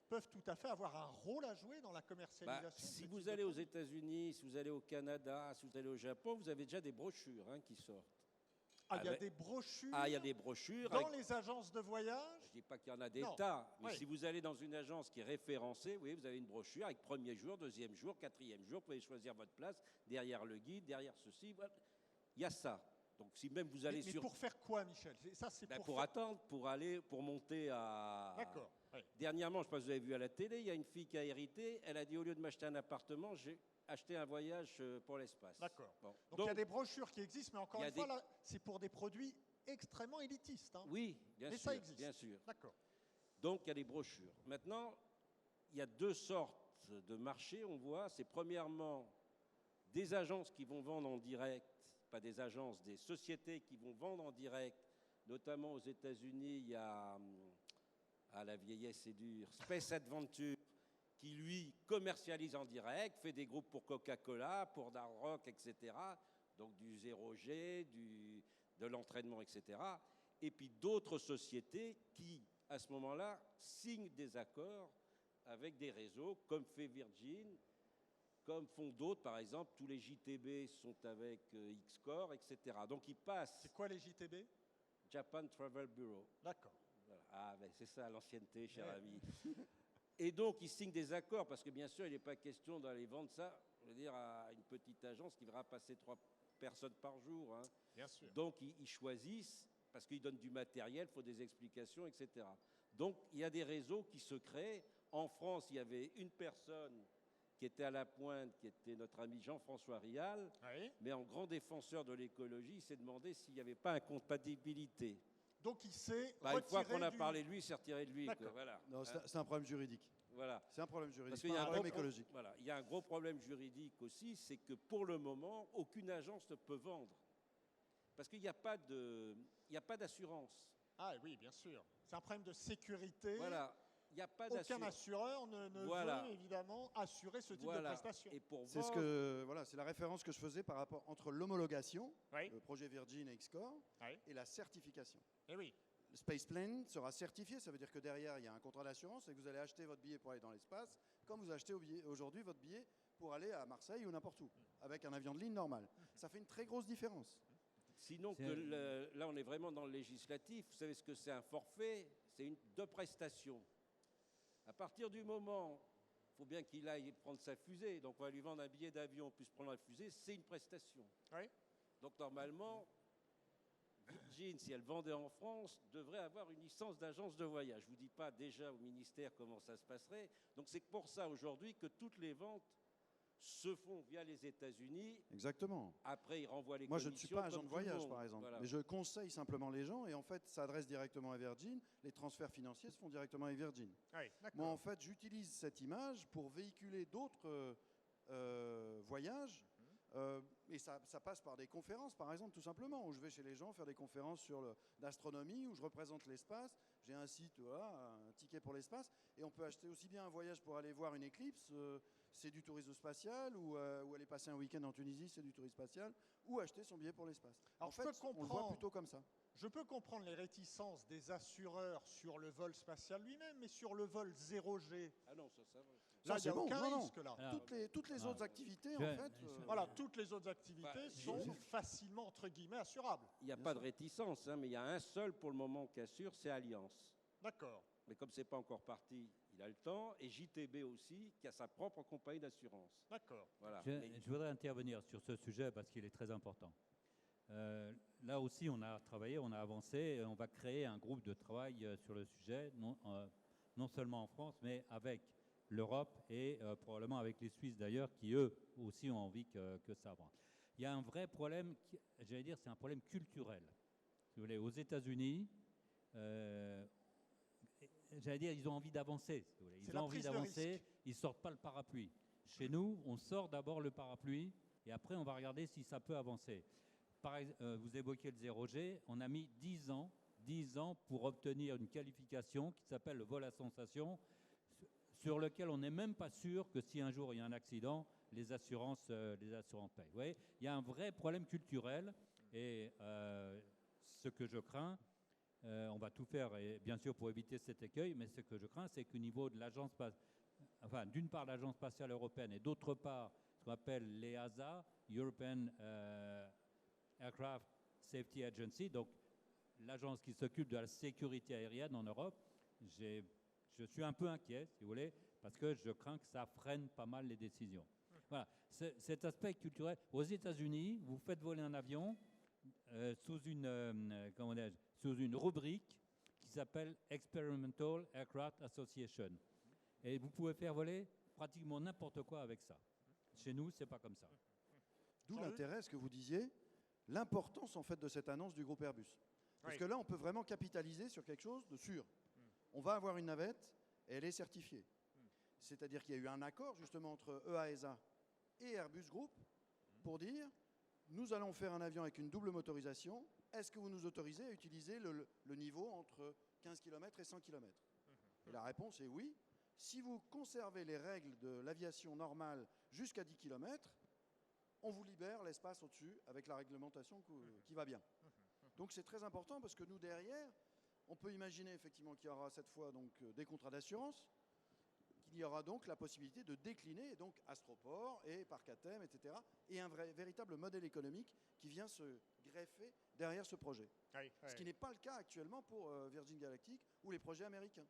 peuvent tout à fait avoir un rôle à jouer dans la commercialisation. Si vous allez aux États-Unis, si vous allez au Canada, si vous allez au Japon, vous avez déjà des brochures qui sortent. Ah, il y a Avec- des brochures Ah, il y a des brochures. dans avec- les agences de voyage. Je ne dis pas qu'il y en a des Non. tas, mais Oui. si vous allez dans une agence qui est référencée, oui, vous avez une brochure avec premier jour, deuxième jour, quatrième jour, vous pouvez choisir votre place derrière le guide, derrière ceci. Voilà. Il y a ça. Donc si même vous allez Mais sur... pour faire quoi, Michel? Ça, c'est Ben, pour pour faire... attendre, pour monter à... D'accord. Oui. Dernièrement, je ne sais pas si vous avez vu à la télé, il y a une fille qui a hérité, elle a dit au lieu de m'acheter un appartement, j'ai acheté un voyage pour l'espace. D'accord. Bon. Donc, il y a des brochures qui existent, mais encore il y a une fois, des- là, c'est pour des produits extrêmement élitistes. Hein. Oui, bien Mais sûr. ça existe. Bien sûr. D'accord. Donc, il y a des brochures. Maintenant, il y a deux sortes de marchés, on voit. C'est premièrement des agences qui vont vendre en direct, pas des agences, des sociétés qui vont vendre en direct, notamment aux États-Unis, il y a, la vieillesse est dure, Space Adventure, qui lui commercialise en direct, fait des groupes pour Coca-Cola, pour Dark Rock, etc. Donc du 0G, de l'entraînement, etc. Et puis d'autres sociétés qui, à ce moment-là, signent des accords avec des réseaux, comme fait Virgin, comme font d'autres, par exemple, tous les JTB sont avec Xcore, etc. Donc ils passent C'est quoi les JTB? Japan Travel Bureau. D'accord. Voilà. Ah, ben c'est ça l'ancienneté, cher Ouais. ami. Et donc ils signent des accords, parce que bien sûr, il n'est pas question d'aller vendre ça, je veux dire, à une petite agence qui va passer 3 personnes par jour. Hein. Bien sûr. Donc ils choisissent, parce qu'ils donnent du matériel, il faut des explications, etc. Donc il y a des réseaux qui se créent. En France, il y avait une personne qui était à la pointe, qui était notre ami Jean-François Rial, Oui. mais en grand défenseur de l'écologie, il s'est demandé s'il n'y avait pas incompatibilité. Donc, il s'est Bah, une fois retiré qu'on a du- parlé de lui, il s'est retiré de lui. quoi. D'accord. Voilà. Non, Hein, c'est un problème juridique. voilà. C'est un problème Parce juridique, qu'il y pas a un un problème gros écologique. Voilà, il y a un gros problème juridique aussi, c'est que pour le moment, aucune agence ne peut vendre. Parce qu'il n'y a pas d'assurance. Ah oui, bien sûr. C'est un problème de sécurité. Voilà. Il n'y a pas Aucun d'assurance. assureur ne Voilà. veut évidemment assurer ce type de Voilà. prestation. Et pour C'est vendre, voilà, c'est la référence que je faisais par rapport entre l'homologation, Oui. le projet Virgin et Xcore, Oui. et la certification. Eh oui. Le Spaceplane sera certifié, ça veut dire que derrière, il y a un contrat d'assurance et que vous allez acheter votre billet pour aller dans l'espace, comme vous achetez aujourd'hui votre billet pour aller à Marseille ou n'importe où, avec un avion de ligne normal. Ça fait une très grosse différence. sinon C'est- là on est vraiment dans le législatif, vous savez ce que c'est un forfait? C'est deux prestations. À partir du moment, il faut bien qu'il aille prendre sa fusée, donc on va lui vendre un billet d'avion plus prendre la fusée, c'est une prestation. Oui. Donc normalement, Virgin, si elle vendait en France, devrait avoir une licence d'agence de voyage. Je ne vous dis pas déjà au ministère comment ça se passerait. Donc c'est pour ça aujourd'hui que toutes les ventes se font via les États-Unis. Exactement. Après, ils renvoient les Moi, je commissions. ne suis pas agent comme de tout le voyage, monde. par exemple. Voilà. Mais je conseille simplement les gens et en fait, ça adresse directement à Virgin. Les transferts financiers se font directement avec Virgin. Oui, d'accord. Moi, en fait, j'utilise cette image pour véhiculer d'autres voyages. Et ça passe par des conférences, par exemple, tout simplement, où je vais chez les gens faire des conférences sur l'astronomie, où je représente l'espace. J'ai un site, voilà, un ticket pour l'espace. Et on peut acheter aussi bien un voyage pour aller voir une éclipse, c'est du tourisme spatial, ou aller passer un week-end en Tunisie, c'est du tourisme spatial, ou acheter son billet pour l'espace. Alors, En je fait, peux on le voit comprendre. plutôt comme ça. Je peux comprendre les réticences des assureurs sur le vol spatial lui-même, mais sur le vol 0G, Ah non, ça va. là, il n'y c'est a bon. aucun Non, non. risque. Là. Alors, Toutes les Ah. autres activités, Je- en fait. Voilà, toutes les autres activités Bah, sont j'ai- facilement, entre guillemets, assurables. Il n'y a Bien pas sûr. de réticence, hein, mais il y a un seul pour le moment qui assure, c'est Alliance. D'accord. Mais comme c'est pas encore parti, il a le temps. Et JTB aussi, qui a sa propre compagnie d'assurance. D'accord. Voilà. Je, Mais- je voudrais intervenir sur ce sujet parce qu'il est très important. Là aussi, on a travaillé, on a avancé, et on va créer un groupe de travail sur le sujet, non seulement en France, mais avec l'Europe et probablement avec les Suisses d'ailleurs, qui eux aussi ont envie que ça avance. Il y a un vrai problème, j'allais dire, c'est un problème culturel. Si vous voulez, aux États-Unis, j'allais dire, ils ont envie d'avancer. Si vous voulez. C'est Ils la ont envie prise de d'avancer, risque. ils sortent pas le parapluie. Chez nous, on sort d'abord le parapluie et après on va regarder si ça peut avancer. Vous évoquiez le 0G, on a mis 10 ans pour obtenir une qualification qui s'appelle le vol à sensation, sur lequel on n'est même pas sûr que si un jour il y a un accident, les assurances payent. Vous voyez, il y a un vrai problème culturel et ce que je crains, on va tout faire, et bien sûr, pour éviter cet écueil, mais ce que je crains, c'est qu'au niveau de l'agence, d'une part l'Agence spatiale européenne et d'autre part ce qu'on appelle l'EASA, European Aircraft Safety Agency, donc l'agence qui s'occupe de la sécurité aérienne en Europe. Je suis un peu inquiet, si vous voulez, parce que je crains que ça freine pas mal les décisions. Voilà, cet aspect culturel. Aux États-Unis, vous faites voler un avion sous une rubrique qui s'appelle Experimental Aircraft Association. Et vous pouvez faire voler pratiquement n'importe quoi avec ça. Chez nous, c'est pas comme ça. D'où l'intérêt, ce que vous disiez, l'importance en fait de cette annonce du groupe Airbus. Parce que là, on peut vraiment capitaliser sur quelque chose de sûr. On va avoir une navette et elle est certifiée. C'est-à-dire qu'il y a eu un accord justement entre EASA et Airbus Group pour dire nous allons faire un avion avec une double motorisation. Est-ce que vous nous autorisez à utiliser le niveau entre 15 km et 100 km? Et la réponse est oui. Si vous conservez les règles de l'aviation normale jusqu'à 10 km, on vous libère l'espace au-dessus avec la réglementation qui va bien. Donc c'est très important parce que nous, derrière, on peut imaginer effectivement qu'il y aura cette fois donc, des contrats d'assurance, qu'il y aura donc la possibilité de décliner, et donc Astroport et Parc à Thème, etc. Et un véritable modèle économique qui vient se greffer derrière ce projet. Ce qui n'est pas le cas actuellement pour Virgin Galactic ou les projets américains.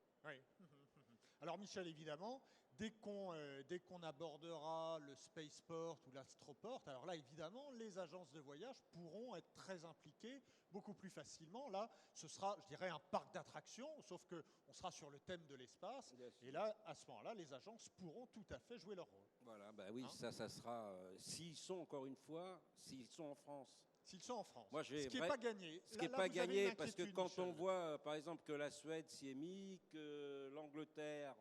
Alors Michel, évidemment, dès qu'on abordera le spaceport ou l'astroport, alors là, évidemment, les agences de voyage pourront être très impliquées beaucoup plus facilement. Là, ce sera, je dirais, un parc d'attractions, sauf qu'on sera sur le thème de l'espace. Et là, à ce moment-là, les agences pourront tout à fait jouer leur rôle. Voilà, bah oui, ça sera... s'ils sont, encore une fois, s'ils sont en France. S'ils sont en France. Moi, ce qui n'est pas gagné. Ce qui n'est pas gagné, parce que quand on voit, par exemple, que la Suède s'y est mis, que l'Angleterre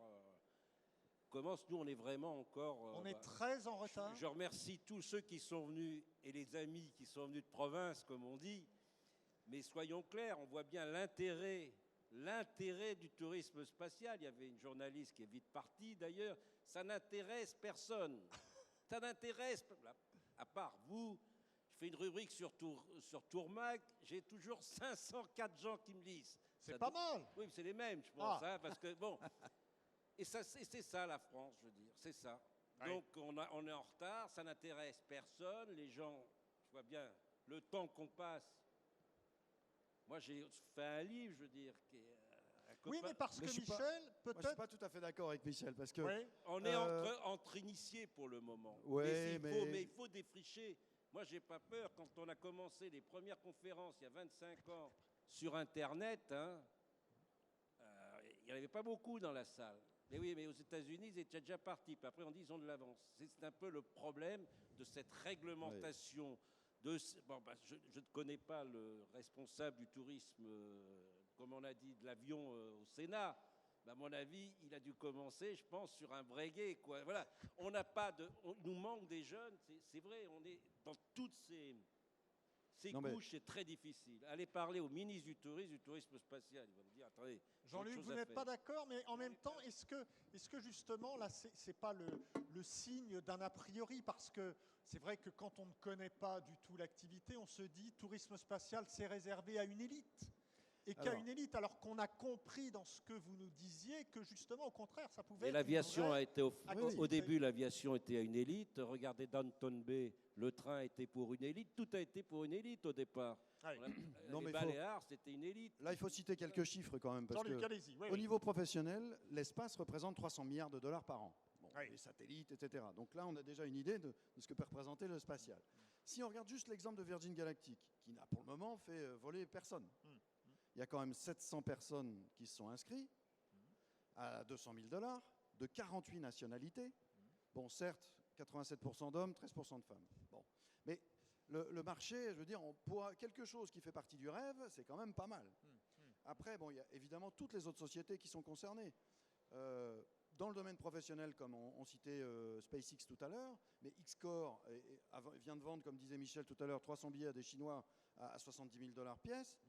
commence, nous, on est vraiment encore... on est très en retard. Je remercie tous ceux qui sont venus, et les amis qui sont venus de province, comme on dit. Mais soyons clairs, on voit bien l'intérêt du tourisme spatial. Il y avait une journaliste qui est vite partie, d'ailleurs. Ça n'intéresse personne. Ça n'intéresse... À part vous... Je fais une rubrique sur Tourmac, j'ai toujours 504 gens qui me lisent. C'est pas mal. Oui, c'est les mêmes, je pense. Hein, parce que, bon, et c'est ça la France, je veux dire, c'est ça. Donc on est en retard, ça n'intéresse personne. Les gens, je vois bien, le temps qu'on passe. Moi, j'ai fait un livre, je veux dire, qui est... Oui, mais parce que Michel, peut-être... Moi, je ne suis pas tout à fait d'accord avec Michel, parce que... On est entre initiés pour le moment. Ouais, mais il faut défricher. Moi, j'ai pas peur. Quand on a commencé les premières conférences, il y a 25 ans, sur Internet, il n'y en avait pas beaucoup dans la salle. Mais oui, mais aux États-Unis, ils étaient déjà partis. Puis après, on dit ils ont de l'avance. C'est un peu le problème de cette réglementation. Ouais. Je ne connais pas le responsable du tourisme, comme on a dit, de l'avion au Sénat. À mon avis, il a dû commencer, je pense, sur un breguet, quoi. Voilà. On n'a pas de... Il nous manque des jeunes, c'est vrai, on est dans toutes ces couches, c'est très difficile. Allez parler au ministre du tourisme spatial, il va me dire, attendez... Jean-Luc, vous n'êtes pas d'accord, mais en même temps, est-ce que justement, là, c'est pas le signe d'un a priori, parce que c'est vrai que quand on ne connaît pas du tout l'activité, on se dit, tourisme spatial, c'est réservé à une élite. Et qu'à une élite, alors qu'on a compris dans ce que vous nous disiez que justement, au contraire, ça pouvait être... l'aviation a été... Au début, l'aviation était à une élite. Regardez Downton Bay, le train était pour une élite. Tout a été pour une élite au départ. Les Baléares, c'était une élite. Là, il faut citer quelques chiffres quand même. Parce que, au niveau professionnel, l'espace représente 300 milliards de dollars par an. Bon, les satellites, etc. Donc là, on a déjà une idée de ce que peut représenter le spatial. Si on regarde juste l'exemple de Virgin Galactic, qui n'a pour le moment fait voler personne. Il y a quand même 700 personnes qui se sont inscrites à 200 000 $, de 48 nationalités. Bon, certes, 87% d'hommes, 13% de femmes. Bon. Mais le marché, je veux dire, pour quelque chose qui fait partie du rêve, c'est quand même pas mal. Après, bon, il y a évidemment toutes les autres sociétés qui sont concernées. Dans le domaine professionnel, comme on citait SpaceX tout à l'heure, mais Xcore vient de vendre, comme disait Michel tout à l'heure, 300 billets à des Chinois à 70 000 $ pièce.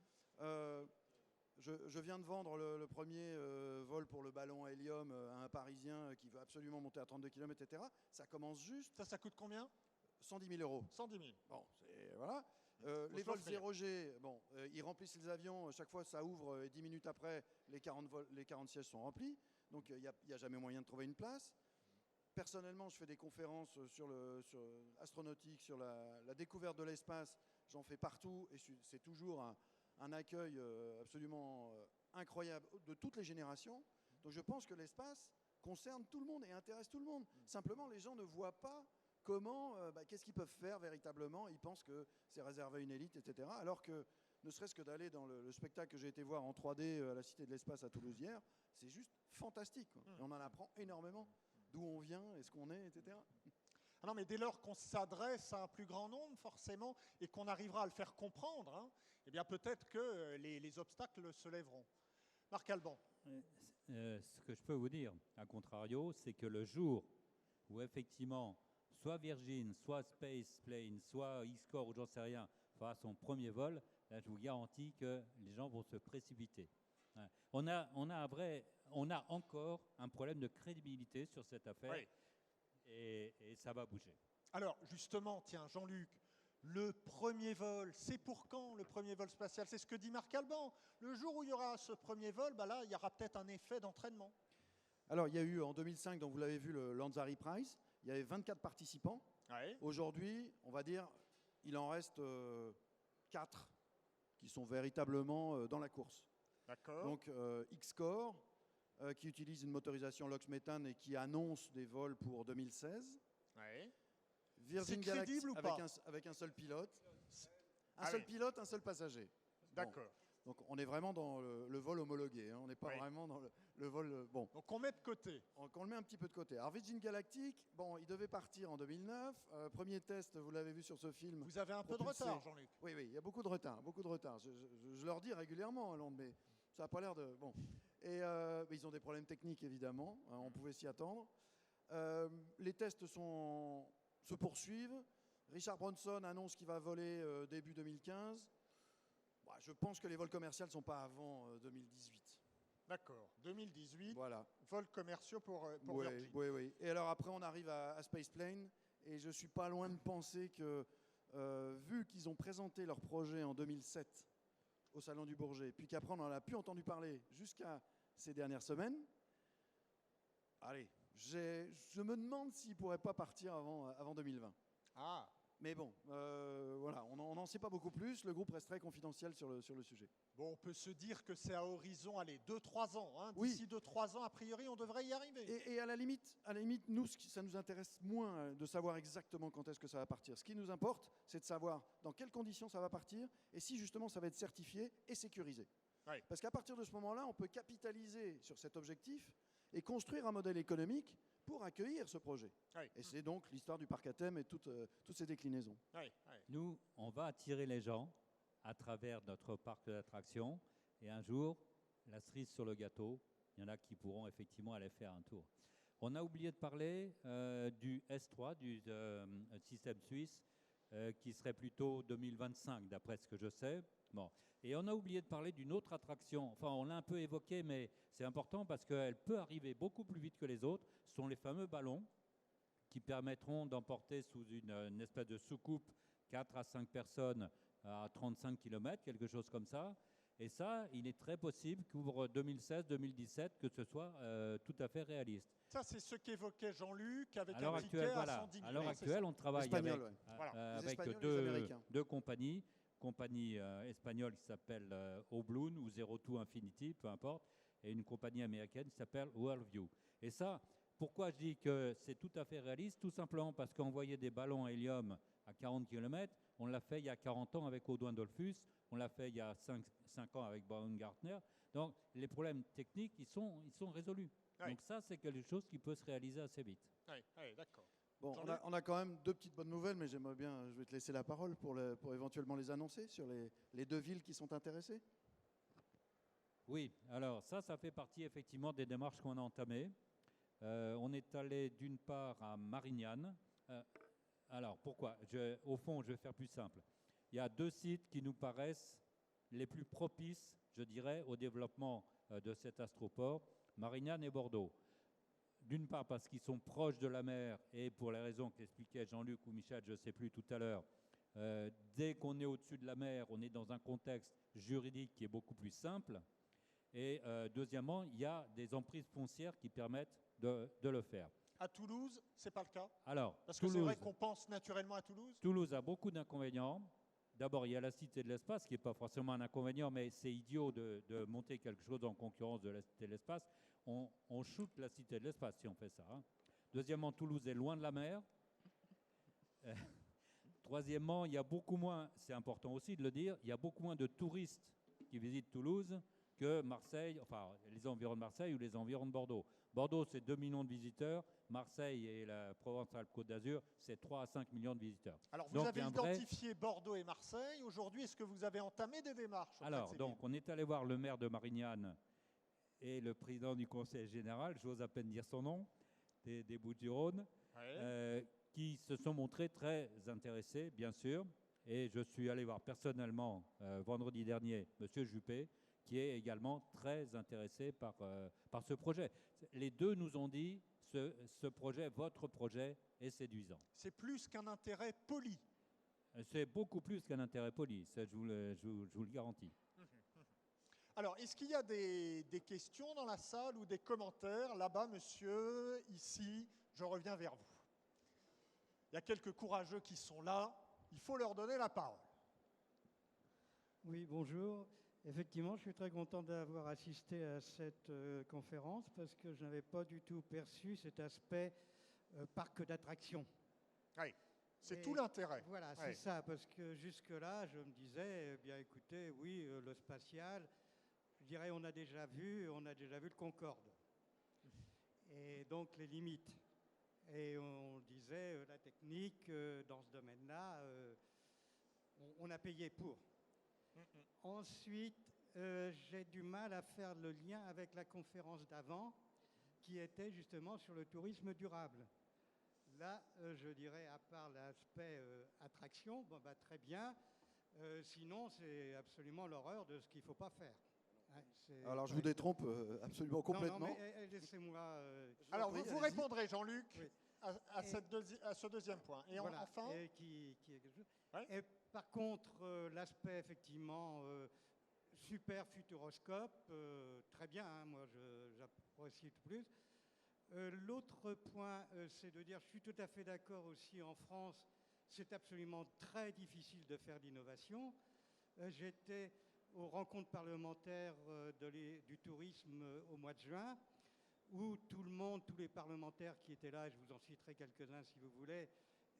Je viens de vendre le premier vol pour le ballon à hélium à un Parisien qui veut absolument monter à 32 km, etc. Ça commence juste. Ça coûte combien? 110 000 €. 110 000. Bon, voilà. Les vols 0G, bon, ils remplissent les avions. Chaque fois, ça ouvre et 10 minutes après, les 40 sièges sont remplis. Donc, il n'y a jamais moyen de trouver une place. Personnellement, je fais des conférences sur astronautique, sur la découverte de l'espace. j'en fais partout et c'est toujours un accueil absolument incroyable de toutes les générations. Donc je pense que l'espace concerne tout le monde et intéresse tout le monde. Simplement, les gens ne voient pas comment, qu'est-ce qu'ils peuvent faire véritablement. Ils pensent que c'est réservé à une élite, etc. Alors que, ne serait-ce que d'aller dans le spectacle que j'ai été voir en 3D à la Cité de l'Espace à Toulouse hier, c'est juste fantastique, quoi. Et on en apprend énormément, d'où on vient, et ce qu'on est, etc. Ah non, mais dès lors qu'on s'adresse à un plus grand nombre, forcément, et qu'on arrivera à le faire comprendre, hein, eh bien peut-être que les obstacles se lèveront. Marc Alban. Ce que je peux vous dire, à contrario, c'est que le jour où effectivement, soit Virgin, soit Space Plane, soit X-Core ou j'en sais rien, fera son premier vol, là je vous garantis que les gens vont se précipiter. Ouais. On a encore un problème de crédibilité sur cette affaire, Oui. et ça va bouger. Alors justement, tiens, Jean-Luc, le premier vol, c'est pour quand le premier vol spatial? C'est ce que dit Marc Alban. Le jour où il y aura ce premier vol, là, il y aura peut-être un effet d'entraînement. Alors, il y a eu en 2005, donc vous l'avez vu, le Lanzari Prize. Il y avait 24 participants. Ouais. Aujourd'hui, on va dire, il en reste 4 qui sont véritablement dans la course. D'accord. Donc, X-Core, qui utilise une motorisation LOX-méthane et qui annonce des vols pour 2016. Ouais. Virgin C'est Galactic crédible ou pas? avec un seul pilote. Un Ah seul oui. pilote, un seul passager. D'accord. Donc on est vraiment dans le vol homologué, hein. On n'est pas Oui. vraiment dans le vol... bon, Donc on met de côté. on le met un petit peu de côté. Alors Virgin Galactic, bon, il devait partir en 2009. Premier test, vous l'avez vu sur ce film. Vous avez un peu de propulsé. retard, Jean-Luc. Oui, il y a beaucoup de retard, beaucoup de retard. Je leur dis régulièrement à Londres, mais ça n'a pas l'air de... Bon. Et mais ils ont des problèmes techniques, évidemment, hein, on pouvait s'y attendre. Les tests se poursuivent. Richard Branson annonce qu'il va voler début 2015. Bah, je pense que les vols commerciaux ne sont pas avant 2018. D'accord. 2018, Voilà. vols commerciaux pour Oui, Virgin. oui. Et alors après, on arrive à Space Plane. Et je ne suis pas loin de penser que, vu qu'ils ont présenté leur projet en 2007 au Salon du Bourget, puis qu'après on en a plus entendu parler jusqu'à ces dernières semaines, allez, je me demande s'ils ne pourraient pas partir avant 2020. Ah, Mais bon, voilà, on n'en sait pas beaucoup plus. Le groupe reste très confidentiel sur le sujet. bon, on peut se dire que c'est à horizon, allez, 2-3 ans. Hein. Oui. D'ici 2-3 ans, a priori, on devrait y arriver. Et à la limite, nous, ça nous intéresse moins de savoir exactement quand est-ce que ça va partir. Ce qui nous importe, c'est de savoir dans quelles conditions ça va partir et si justement ça va être certifié et sécurisé. Oui. Parce qu'à partir de ce moment-là, on peut capitaliser sur cet objectif et construire un modèle économique pour accueillir ce projet. Oui. Et c'est donc l'histoire du parc à thème et toutes ces déclinaisons. Oui. Nous, on va attirer les gens à travers notre parc d'attractions, et un jour, la cerise sur le gâteau, il y en a qui pourront effectivement aller faire un tour. On a oublié de parler du S3, du système suisse, qui serait plutôt 2025, d'après ce que je sais. Bon. Et on a oublié de parler d'une autre attraction. Enfin, on l'a un peu évoqué, mais c'est important parce qu'elle peut arriver beaucoup plus vite que les autres. Ce sont les fameux ballons qui permettront d'emporter sous une espèce de soucoupe 4 à 5 personnes à 35 km, quelque chose comme ça. Et ça, il est très possible qu'ouvre 2016-2017, que ce soit tout à fait réaliste. Ça, c'est ce qu'évoquait Jean-Luc avec À l'heure un ticket actuelle, à voilà. 110 000. À l'heure c'est actuelle, ça. on travaille Espagnols, avec, ouais. Voilà. Les avec Espagnols, les Américains. deux compagnies. Compagnie espagnole qui s'appelle Obloon ou Zero Two Infinity, peu importe, et une compagnie américaine qui s'appelle Worldview. Et ça, pourquoi je dis que c'est tout à fait réaliste? Tout simplement parce qu'envoyer des ballons à hélium à 40 km, on l'a fait il y a 40 ans avec Audouin Dollfus, on l'a fait il y a 5 ans avec Baumgartner. Donc les problèmes techniques, ils sont résolus. Oui. Donc ça, c'est quelque chose qui peut se réaliser assez vite. Oui, d'accord. Bon, Jean-Luc ? on a quand même 2 petites bonnes nouvelles, mais j'aimerais bien, je vais te laisser la parole pour éventuellement les annoncer sur les 2 villes qui sont intéressées. Oui, alors ça fait partie effectivement des démarches qu'on a entamées. On est allé d'une part à Marignane. Alors pourquoi? Au fond, je vais faire plus simple. Il y a 2 sites qui nous paraissent les plus propices, je dirais, au développement de cet astroport, Marignane et Bordeaux. D'une part parce qu'ils sont proches de la mer et pour les raisons qu'expliquait Jean-Luc ou Michel, je ne sais plus tout à l'heure, dès qu'on est au-dessus de la mer, on est dans un contexte juridique qui est beaucoup plus simple. Et deuxièmement, il y a des emprises foncières qui permettent de le faire. À Toulouse, c'est pas le cas? Alors, Parce que c'est Toulouse, vrai qu'on pense naturellement à Toulouse. Toulouse a beaucoup d'inconvénients. d'abord, il y a la Cité de l'Espace, qui n'est pas forcément un inconvénient, mais c'est idiot de monter quelque chose en concurrence de la Cité de l'Espace. On shoot la Cité de l'Espace si on fait ça. Hein. Deuxièmement, Toulouse est loin de la mer. Troisièmement, il y a beaucoup moins, c'est important aussi de le dire, il y a beaucoup moins de touristes qui visitent Toulouse que Marseille, enfin les environs de Marseille ou les environs de Bordeaux. Bordeaux, c'est 2 millions de visiteurs. Marseille et la Provence-Alpes-Côte d'Azur, c'est 3 à 5 millions de visiteurs. Alors, vous avez identifié Bordeaux et Marseille. Aujourd'hui, est-ce que vous avez entamé des démarches? Alors, donc, on est allé voir le maire de Marignane et le président du conseil général, j'ose à peine dire son nom, des Bouches-du-Rhône, qui se sont montrés très intéressés, bien sûr. Et je suis allé voir personnellement, vendredi dernier, M. Juppé, qui est également très intéressé par ce projet. Les deux nous ont dit, ce projet, votre projet, est séduisant. C'est plus qu'un intérêt poli. C'est beaucoup plus qu'un intérêt poli, ça je vous le garantis. Alors, est-ce qu'il y a des questions dans la salle ou des commentaires? Là-bas, monsieur, ici, je reviens vers vous. Il y a quelques courageux qui sont là, il faut leur donner la parole. Oui, bonjour. Effectivement, je suis très content d'avoir assisté à cette conférence parce que je n'avais pas du tout perçu cet aspect parc d'attractions. Oui, c'est tout l'intérêt. Voilà, c'est ça, parce que jusque-là, je me disais, eh bien écoutez, oui, le spatial, je dirais, on a déjà vu le Concorde. Et donc les limites. Et on disait, la technique, dans ce domaine-là, on a payé pour. Ensuite, j'ai du mal à faire le lien avec la conférence d'avant, qui était justement sur le tourisme durable. Là, je dirais, à part l'aspect attraction, bon, bah, très bien. Sinon, c'est absolument l'horreur de ce qu'il ne faut pas faire. Alors, je vous détrompe absolument complètement. Non, mais laissez-moi... Alors, vous répondrez, Jean-Luc, oui. à ce deuxième point. Et voilà, enfin... Et par contre, l'aspect, effectivement, super futuroscope, très bien, hein, moi, j'apprécie le plus. L'autre point, c'est de dire, je suis tout à fait d'accord aussi, en France, c'est absolument très difficile de faire d'innovation. J'étais aux rencontres parlementaires du tourisme au mois de juin, où tout le monde, tous les parlementaires qui étaient là, je vous en citerai quelques-uns si vous voulez,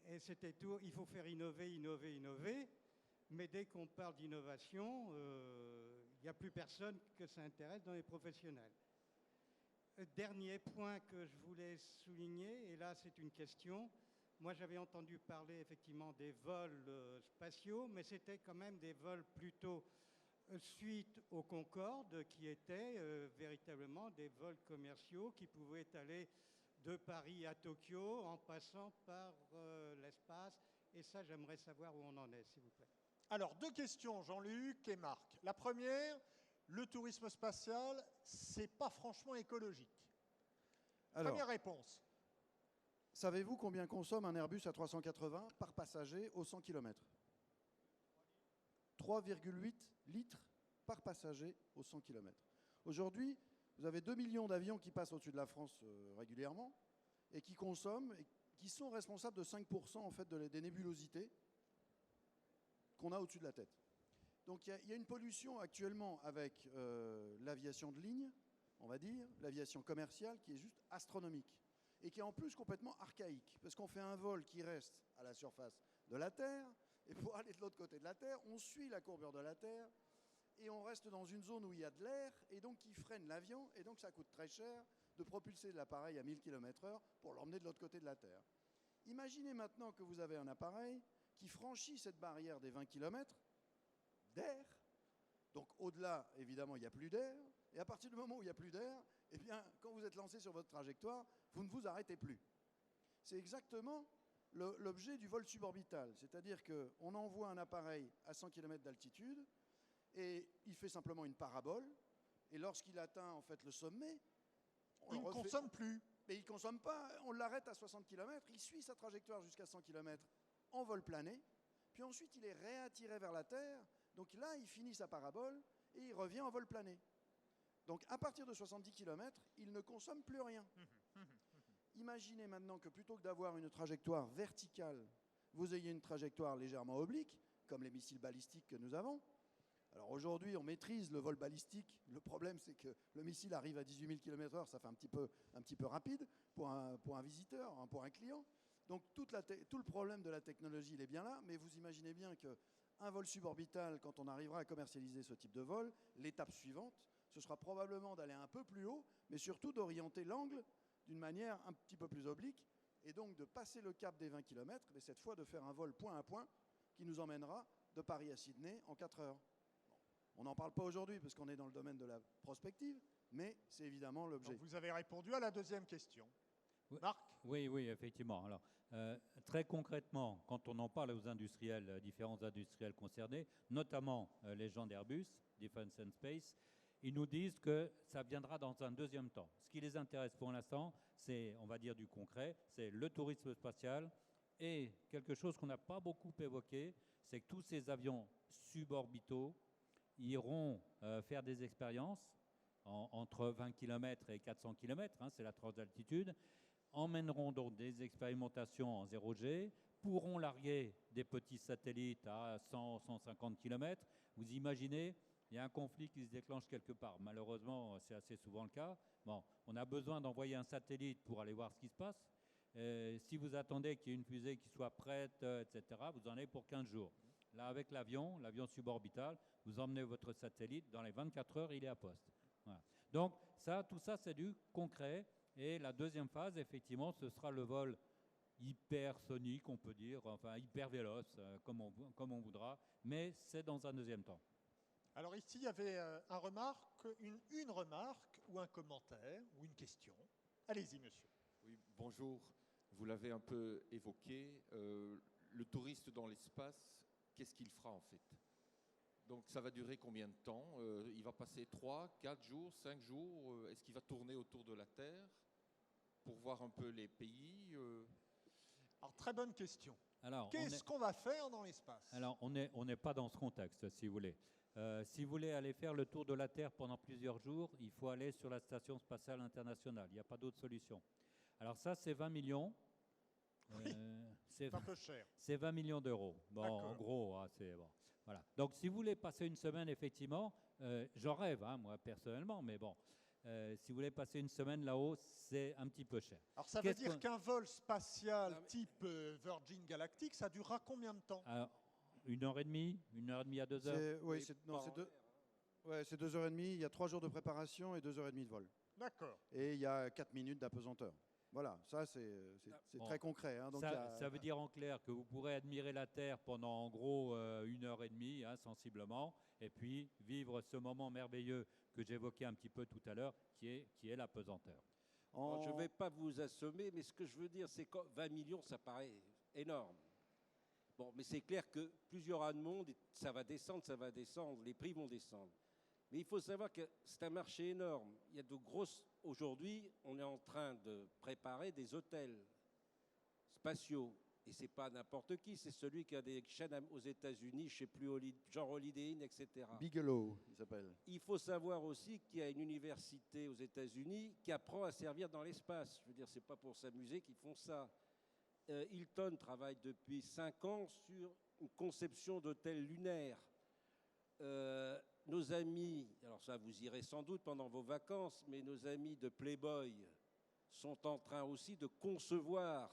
et c'était tout, il faut faire innover, innover, innover, mais dès qu'on parle d'innovation, il n'y a plus personne que ça intéresse dans les professionnels. Dernier point que je voulais souligner, et là c'est une question, moi j'avais entendu parler effectivement des vols spatiaux, mais c'était quand même des vols plutôt suite au Concorde, qui étaient véritablement des vols commerciaux qui pouvaient aller de Paris à Tokyo en passant par l'espace. Et ça, j'aimerais savoir où on en est, s'il vous plaît. Alors, deux questions, Jean-Luc et Marc. La première, le tourisme spatial, c'est pas franchement écologique. Alors, première réponse. Savez-vous combien consomme un Airbus A380 par passager au 100 km? 3,8 litres par passager au 100 km. Aujourd'hui, vous avez 2 millions d'avions qui passent au-dessus de la France régulièrement et qui consomment, et qui sont responsables de 5% en fait des nébulosités qu'on a au-dessus de la tête. Donc il y a une pollution actuellement avec l'aviation de ligne, on va dire, l'aviation commerciale, qui est juste astronomique et qui est en plus complètement archaïque, parce qu'on fait un vol qui reste à la surface de la Terre, et pour aller de l'autre côté de la Terre, on suit la courbure de la Terre, et on reste dans une zone où il y a de l'air, et donc qui freine l'avion, et donc ça coûte très cher de propulser l'appareil à 1000 km/h pour l'emmener de l'autre côté de la Terre. Imaginez maintenant que vous avez un appareil qui franchit cette barrière des 20 km d'air, donc au-delà, évidemment, il n'y a plus d'air, et à partir du moment où il n'y a plus d'air, eh bien, quand vous êtes lancé sur votre trajectoire, vous ne vous arrêtez plus. C'est exactement l'objet du vol suborbital, c'est-à-dire qu'on envoie un appareil à 100 km d'altitude et il fait simplement une parabole, et lorsqu'il atteint en fait le sommet, il ne consomme plus. Mais il ne consomme pas, on l'arrête à 60 km, il suit sa trajectoire jusqu'à 100 km en vol plané, puis ensuite il est réattiré vers la Terre, donc là il finit sa parabole et il revient en vol plané. Donc à partir de 70 km, il ne consomme plus rien. Imaginez maintenant que plutôt que d'avoir une trajectoire verticale, vous ayez une trajectoire légèrement oblique, comme les missiles balistiques que nous avons. Alors aujourd'hui, on maîtrise le vol balistique. Le problème, c'est que le missile arrive à 18 000 km/h, ça fait un petit peu rapide pour un visiteur, hein, pour un client. Donc tout le problème de la technologie, il est bien là, mais vous imaginez bien qu'un vol suborbital, quand on arrivera à commercialiser ce type de vol, l'étape suivante, ce sera probablement d'aller un peu plus haut, mais surtout d'orienter l'angle d'une manière un petit peu plus oblique, et donc de passer le cap des 20 km, mais cette fois de faire un vol point à point qui nous emmènera de Paris à Sydney en 4 heures. On n'en parle pas aujourd'hui parce qu'on est dans le domaine de la prospective, mais c'est évidemment l'objet. Vous avez répondu à la deuxième question. Marc ? Oui, effectivement. Alors, très concrètement, quand on en parle aux industriels, différents industriels concernés, notamment les gens d'Airbus, Defence and Space, ils nous disent que ça viendra dans un deuxième temps. Ce qui les intéresse pour l'instant, c'est, on va dire, du concret, c'est le tourisme spatial et quelque chose qu'on n'a pas beaucoup évoqué, c'est que tous ces avions suborbitaux iront faire des expériences entre 20 km et 400 km, hein, c'est la tranche d'altitude, emmèneront donc des expérimentations en 0G, pourront larguer des petits satellites à 100-150 km. Vous imaginez, il y a un conflit qui se déclenche quelque part. Malheureusement, c'est assez souvent le cas. Bon, on a besoin d'envoyer un satellite pour aller voir ce qui se passe. Si vous attendez qu'il y ait une fusée qui soit prête, etc., vous en avez pour 15 jours. Là, avec l'avion suborbital, vous emmenez votre satellite, dans les 24 heures, il est à poste. Voilà. Donc, tout ça, c'est du concret. Et la deuxième phase, effectivement, ce sera le vol hypersonique, on peut dire, enfin hyper véloce, comme on voudra, mais c'est dans un deuxième temps. Alors ici, il y avait une remarque ou un commentaire ou une question. Allez-y, monsieur. Oui, bonjour. Vous l'avez un peu évoqué. Le touriste dans l'espace, qu'est-ce qu'il fera en fait? Donc ça va durer combien de temps? Il va passer 3, 4 jours, 5 jours? Est-ce qu'il va tourner autour de la Terre pour voir un peu les pays? Alors très bonne question. Alors, qu'est-ce qu'on va faire dans l'espace? Alors on n'est pas dans ce contexte, si vous voulez. Si vous voulez aller faire le tour de la Terre pendant plusieurs jours, il faut aller sur la Station spatiale internationale. Il n'y a pas d'autre solution. Alors ça, c'est 20 millions. Oui, c'est un peu cher. C'est 20 millions d'euros. Bon, en gros, hein, c'est bon. Voilà. Donc, si vous voulez passer une semaine, effectivement, j'en rêve, hein, moi, personnellement, mais bon, si vous voulez passer une semaine là-haut, c'est un petit peu cher. Alors, ça veut dire qu'un vol spatial type Virgin Galactic, ça durera combien de temps? Alors, 1h30 à 2 heures. Oui, c'est 2h30. Il y a 3 jours de préparation et 2h30 de vol. D'accord. Et il y a 4 minutes d'apesanteur. Voilà, ça c'est Bon, très concret. Hein, donc ça veut dire en clair que vous pourrez admirer la Terre pendant en gros 1h30, hein, sensiblement, et puis vivre ce moment merveilleux que j'évoquais un petit peu tout à l'heure, qui est l'apesanteur. Je ne vais pas vous assommer, mais ce que je veux dire, c'est que 20 millions, ça paraît énorme. Bon, mais c'est clair que plusieurs années de monde, ça va descendre, les prix vont descendre. Mais il faut savoir que c'est un marché énorme. Il y a de grosses... Aujourd'hui, on est en train de préparer des hôtels spatiaux. Et ce n'est pas n'importe qui, c'est celui qui a des chaînes aux États-Unis, je ne sais plus, genre Holiday Inn, etc. Bigelow, il s'appelle. Il faut savoir aussi qu'il y a une université aux États-Unis qui apprend à servir dans l'espace. Je veux dire, ce n'est pas pour s'amuser qu'ils font ça. Hilton travaille depuis 5 ans sur une conception d'hôtel lunaire. Nos amis, alors ça vous irez sans doute pendant vos vacances, mais nos amis de Playboy sont en train aussi de concevoir.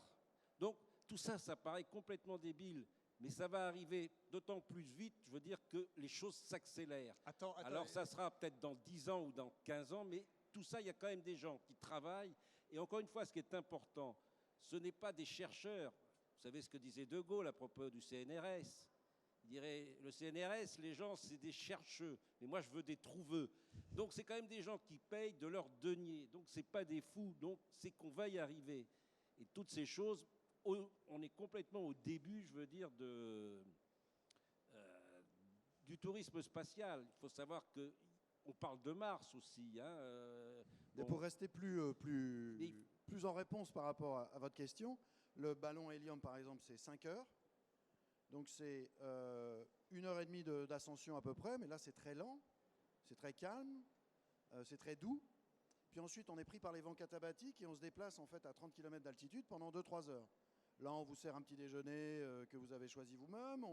Donc tout ça, ça paraît complètement débile, mais ça va arriver d'autant plus vite, je veux dire, que les choses s'accélèrent. Alors ça sera peut-être dans 10 ans ou dans 15 ans, mais tout ça, il y a quand même des gens qui travaillent. Et encore une fois, ce qui est important, ce n'est pas des chercheurs. Vous savez ce que disait De Gaulle à propos du CNRS? Il dirait, le CNRS, les gens, c'est des chercheux. Mais moi, je veux des trouveux. Donc, c'est quand même des gens qui payent de leur denier. Donc, ce n'est pas des fous. Donc, c'est qu'on va y arriver. Et toutes ces choses, on est complètement au début, je veux dire, du tourisme spatial. Il faut savoir qu'on parle de Mars aussi. Hein, bon. Pour rester plus en réponse par rapport à votre question, le ballon hélium, par exemple, c'est 5 heures. Donc c'est 1h30 d'ascension à peu près, mais là c'est très lent, c'est très calme, c'est très doux. Puis ensuite on est pris par les vents catabatiques et on se déplace en fait à 30 km d'altitude pendant 2-3 heures. Là, on vous sert un petit déjeuner que vous avez choisi vous-même.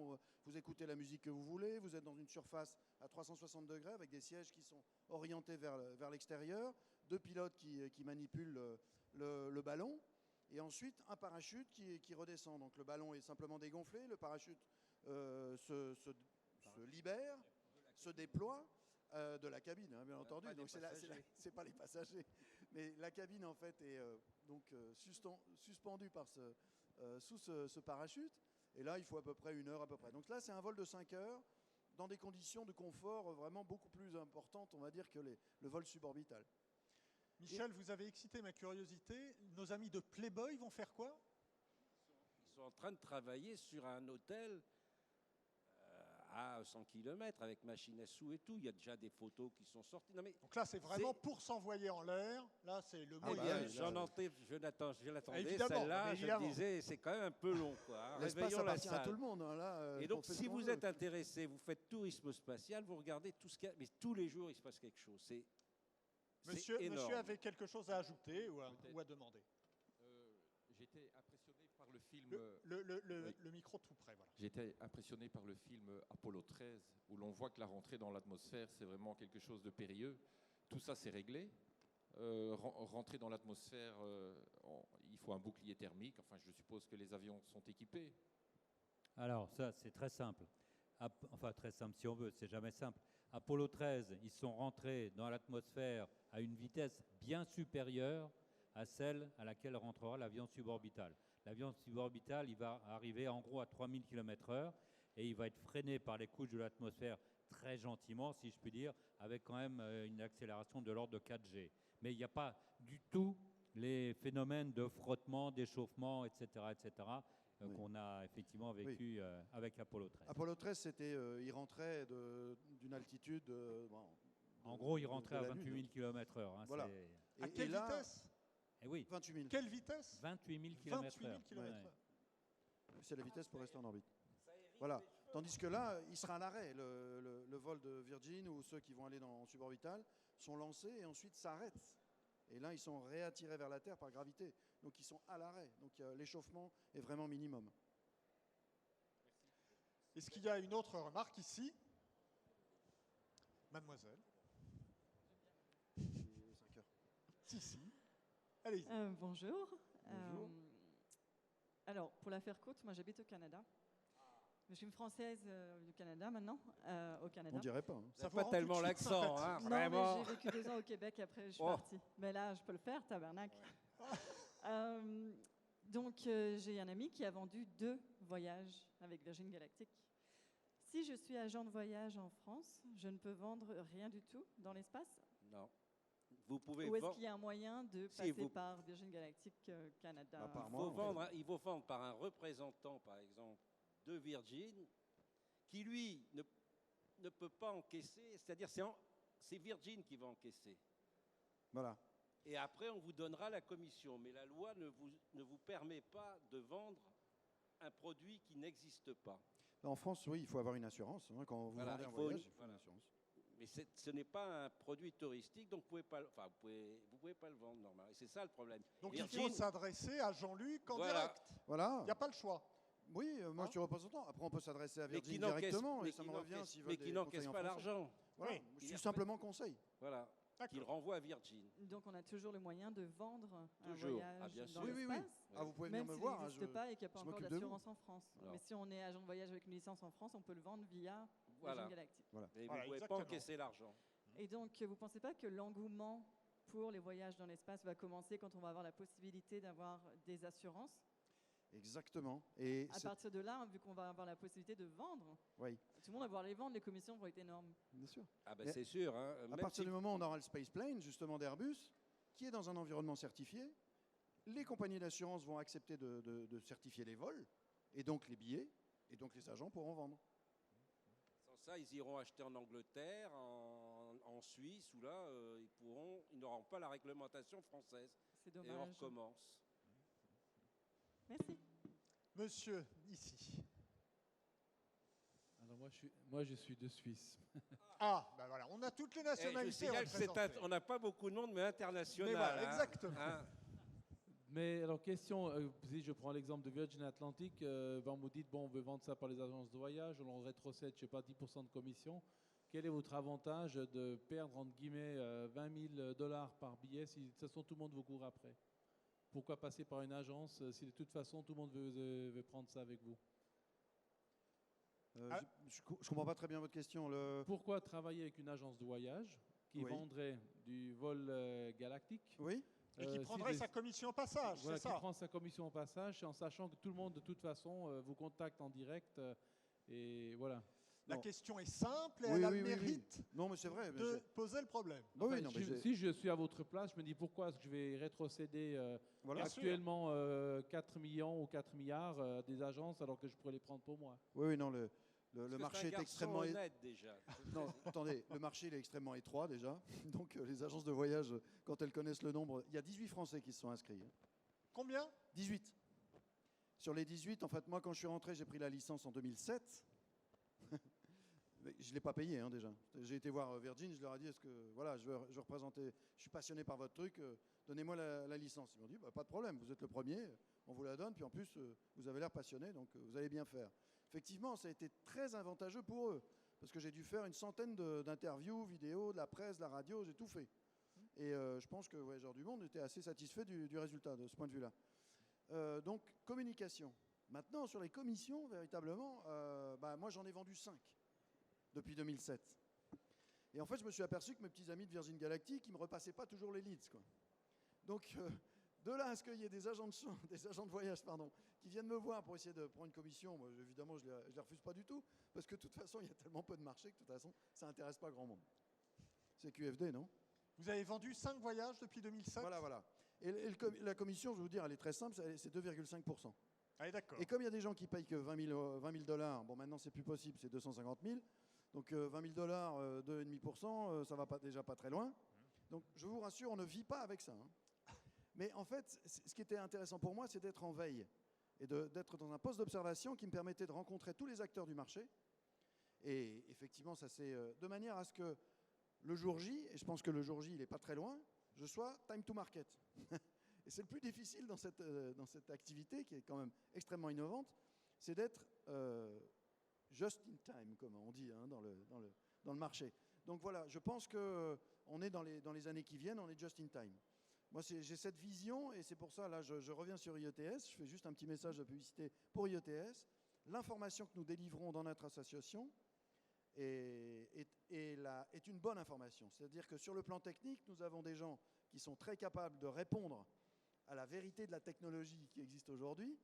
Vous écoutez la musique que vous voulez. Vous êtes dans une surface à 360 degrés avec des sièges qui sont orientés vers l'extérieur. 2 pilotes qui manipulent le ballon. Et ensuite, un parachute qui redescend. Donc le ballon est simplement dégonflé. Le parachute se libère, se déploie de la cabine, hein, bien entendu. Donc c'est pas les passagers. Mais la cabine, en fait, est suspendue sous ce parachute. Et là, il faut à peu près 1 heure à peu près. Donc là, c'est un vol de 5 heures dans des conditions de confort vraiment beaucoup plus importantes, on va dire, que le vol suborbital. Michel, vous avez excité ma curiosité. Nos amis de Playboy vont faire quoi? Ils sont en train de travailler sur un hôtel à 100 km avec machine à sous et tout. Il y a déjà des photos qui sont sorties. Non, mais Donc là, c'est vraiment pour s'envoyer en l'air. Là, c'est le mot. je l'attendais. Évidemment, Celle-là, je évidemment. disais, c'est quand même un peu long, quoi. Hein. L'espace Réveillons la appartient à salle. tout le monde. Hein, là, Et donc, on fait ce si qu'on vous veut. êtes intéressé, vous faites tourisme spatial, vous regardez tout ce qu'il y a, mais tous les jours, il se passe quelque chose. C'est Monsieur énorme. avait quelque chose à ajouter ou à demander. J'étais impressionné par le film. Le micro tout près, voilà. J'étais impressionné par le film Apollo 13, où l'on voit que la rentrée dans l'atmosphère, c'est vraiment quelque chose de périlleux. Tout ça, c'est réglé. Rentrer dans l'atmosphère, il faut un bouclier thermique. Enfin, je suppose que les avions sont équipés. Alors ça, c'est très simple. Enfin, très simple si on veut, c'est jamais simple. Apollo 13, ils sont rentrés dans l'atmosphère à une vitesse bien supérieure à celle à laquelle rentrera l'avion suborbital. L'avion suborbital, il va arriver en gros à 3000 km/h et il va être freiné par les couches de l'atmosphère très gentiment, si je puis dire, avec quand même une accélération de l'ordre de 4G. Mais il n'y a pas du tout les phénomènes de frottement, d'échauffement, etc., Oui. qu'on a effectivement vécu avec Apollo 13. Apollo 13, il rentrait d'une altitude. En gros, il rentrait de à la 28 Lune. 000 km/h. Voilà. À quelle là, vitesse? Et oui, 28 000. Quelle vitesse? 28 000 28 000 km/h. km/h. C'est la vitesse pour rester en orbite. Voilà. Tandis que là, il sera à l'arrêt. Le vol de Virgin ou ceux qui vont aller en suborbital sont lancés et ensuite s'arrêtent. Et là, ils sont réattirés vers la Terre par gravité. Donc, ils sont à l'arrêt. Donc, l'échauffement est vraiment minimum. Est-ce qu'il y a une autre remarque ici? Mademoiselle. 5 heures. Si. Allez-y. Bonjour. Bonjour. Alors, pour la faire courte, moi j'habite au Canada. Je suis une Française du Canada maintenant, au Canada. On dirait pas. Hein. Ça pas vous rend tellement tout de suite l'accent, sympathique. hein, Non, vraiment. mais j'ai vécu 2 ans au Québec et après je suis Oh. partie. Mais là, je peux le faire, tabernacle. Donc, j'ai un ami qui a vendu 2 voyages avec Virgin Galactic. Si je suis agent de voyage en France, je ne peux vendre rien du tout dans l'espace? Non. Vous pouvez Ou est-ce vendre. qu'il y a un moyen de Si, passer vous- par Virgin Galactic Canada? Apparemment. Il faut vendre par un représentant, par exemple, de Virgin, qui lui ne peut pas encaisser, c'est-à-dire c'est Virgin qui va encaisser. Voilà. Et après, on vous donnera la commission. Mais la loi ne vous permet pas de vendre un produit qui n'existe pas. En France, oui, il faut avoir une assurance. Hein. Quand vous Voilà, vendez un il faut voyage, une- il faut voilà. une assurance. Mais ce n'est pas un produit touristique, donc vous pouvez pas, vous pouvez pas le vendre normal. Et c'est ça le problème. Donc Virgin- il faut s'adresser à Jean-Luc en Voilà. direct. Voilà. Il n'y a pas le choix. Oui, moi Hein je suis représentant. Après, on peut s'adresser à mais Virgin directement mais et ça me revient s'ils veulent mais des qui n'encaisse conseils en pas français. l'argent. Voilà. Oui. Je suis simplement conseil. Voilà. Qu'il D'accord. renvoie à Virgin. Donc, on a toujours le moyen de vendre un Toujours. voyage Ah, bien sûr. dans Oui, oui, oui. l'espace, Ah, vous pouvez venir même me s'il voir. hein, n'existe pas et qu'il n'y a pas je encore m'occupe de vous. d'assurance en France. Alors. Mais si on est agent de voyage avec une licence en France, on peut le vendre via Voilà. Virgin Galactic. Mais Voilà, vous ne pouvez exactement. pas encaisser l'argent. Et donc, vous ne pensez pas que l'engouement pour les voyages dans l'espace va commencer quand on va avoir la possibilité d'avoir des assurances? Exactement. Et À partir de là, vu qu'on va avoir la possibilité de vendre, oui, tout le monde va pouvoir les vendre, les commissions vont être énormes. bien sûr. Ah ben Mais c'est sûr. Hein. À Même partir si- du moment où on aura le space plane, justement d'Airbus, qui est dans un environnement certifié, les compagnies d'assurance vont accepter de certifier les vols, et donc les billets, et donc les agents pourront vendre. Sans ça, ils iront acheter en Angleterre, en Suisse, où là, ils n'auront pas la réglementation française. C'est Et on dommage. recommence. Merci. Monsieur, ici. Alors moi je suis de Suisse. Ah, ben voilà, on a toutes les Eh, je nationalités signale que représentées. on n'a pas beaucoup de monde, mais international. Mais voilà, hein. exactement. Hein. Mais alors, question, si je prends l'exemple de Virgin Atlantic, vous me dites, bon, on veut vendre ça par les agences de voyage, on rétrocède, je ne sais pas, 10% de commission. Quel est votre avantage de perdre, entre guillemets, 20 000 $ par billet si de toute façon tout le monde vous court après? Pourquoi passer par une agence si de toute façon tout le monde veut prendre ça avec vous? Je ne comprends pas très bien votre question. Pourquoi travailler avec une agence de voyage qui vendrait du vol galactique? Oui. Et qui prendrait sa commission au passage, voilà, c'est ça? Qui prend sa commission au passage, en sachant que tout le monde, de toute façon, vous contacte en direct. Et voilà. La question est simple et elle a le mérite non, mais c'est vrai, de poser le problème. Enfin, si je suis à votre place, je me dis pourquoi est-ce que je vais rétrocéder actuellement 4 millions ou 4 milliards des agences alors que je pourrais les prendre pour moi? Oui, non, le marché est extrêmement honnête déjà. Non, attendez, le marché il est extrêmement étroit déjà. Donc les agences de voyage, quand elles connaissent le nombre, il y a 18 Français qui se sont inscrits. Combien? 18. Sur les 18, en fait, moi quand je suis rentré, j'ai pris la licence en 2007. Je ne l'ai pas payé déjà. J'ai été voir Virgin, je leur ai dit, est-ce que voilà, je veux représenter, je suis passionné par votre truc, donnez-moi la licence. Ils m'ont dit, pas de problème, vous êtes le premier, on vous la donne, puis en plus, vous avez l'air passionné, donc vous allez bien faire. Effectivement, ça a été très avantageux pour eux, parce que j'ai dû faire une centaine d'interviews, vidéos, de la presse, de la radio, j'ai tout fait. Et je pense que Voyageurs du Monde était assez satisfait du résultat de ce point de vue-là. Donc, communication. Maintenant, sur les commissions, véritablement, moi j'en ai vendu 5 depuis 2007. Et en fait, je me suis aperçu que mes petits amis de Virgin Galactic, ils ne me repassaient pas toujours les leads, quoi. Donc, de là à ce qu'il y ait des agents de voyage qui viennent me voir pour essayer de prendre une commission, moi, évidemment, je ne les refuse pas du tout, parce que de toute façon, il y a tellement peu de marché que de toute façon, ça n'intéresse pas grand monde. C'est QFD, non? Vous avez vendu 5 voyages depuis 2007? Voilà. Et la commission, je vais vous dire, elle est très simple, c'est 2,5%. Ah, d'accord. Et comme il y a des gens qui payent que 20 000 $, bon, maintenant, c'est plus possible, c'est 250 000. Donc 20 000 $, 2,5%, ça ne va déjà pas très loin. Donc je vous rassure, on ne vit pas avec ça. Mais en fait, ce qui était intéressant pour moi, c'est d'être en veille et d'être dans un poste d'observation qui me permettait de rencontrer tous les acteurs du marché. Et effectivement, ça c'est de manière à ce que le jour J, et je pense que le jour J, il n'est pas très loin, je sois time to market. Et c'est le plus difficile dans cette activité qui est quand même extrêmement innovante, c'est d'être just in time, comme on dit dans le marché. Donc voilà, je pense qu'on est dans les années qui viennent, on est just in time. Moi, j'ai cette vision et c'est pour ça, là, je reviens sur IETS, je fais juste un petit message de publicité pour IETS. L'information que nous délivrons dans notre association est une bonne information. C'est-à-dire que sur le plan technique, nous avons des gens qui sont très capables de répondre à la vérité de la technologie qui existe aujourd'hui.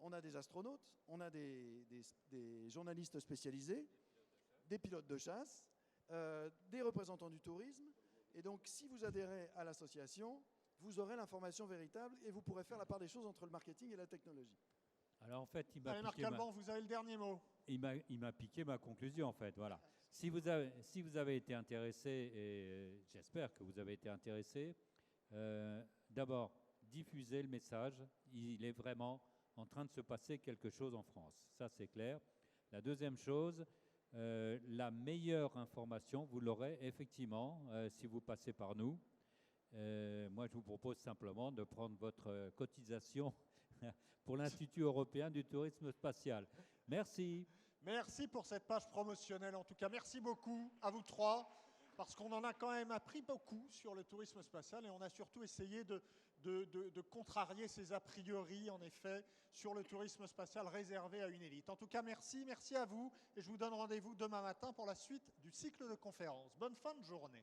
On a des astronautes, on a des journalistes spécialisés, des pilotes de chasse, des représentants du tourisme. Et donc, si vous adhérez à l'association, vous aurez l'information véritable et vous pourrez faire la part des choses entre le marketing et la technologie. Alors en fait, Allez, Marc Alban, vous avez le dernier mot. Il m'a piqué ma conclusion en fait. Voilà. Si vous avez été intéressé, et j'espère que vous avez été intéressé, d'abord diffusez le message. Il est vraiment en train de se passer quelque chose en France. Ça, c'est clair. La deuxième chose, la meilleure information, vous l'aurez effectivement si vous passez par nous. Moi, je vous propose simplement de prendre votre cotisation pour l'Institut européen du tourisme spatial. Merci. Merci pour cette page promotionnelle. En tout cas, merci beaucoup à vous trois, parce qu'on en a quand même appris beaucoup sur le tourisme spatial et on a surtout essayé de contrarier ces a priori, en effet, sur le tourisme spatial réservé à une élite. En tout cas, merci à vous et je vous donne rendez-vous demain matin pour la suite du cycle de conférences. Bonne fin de journée.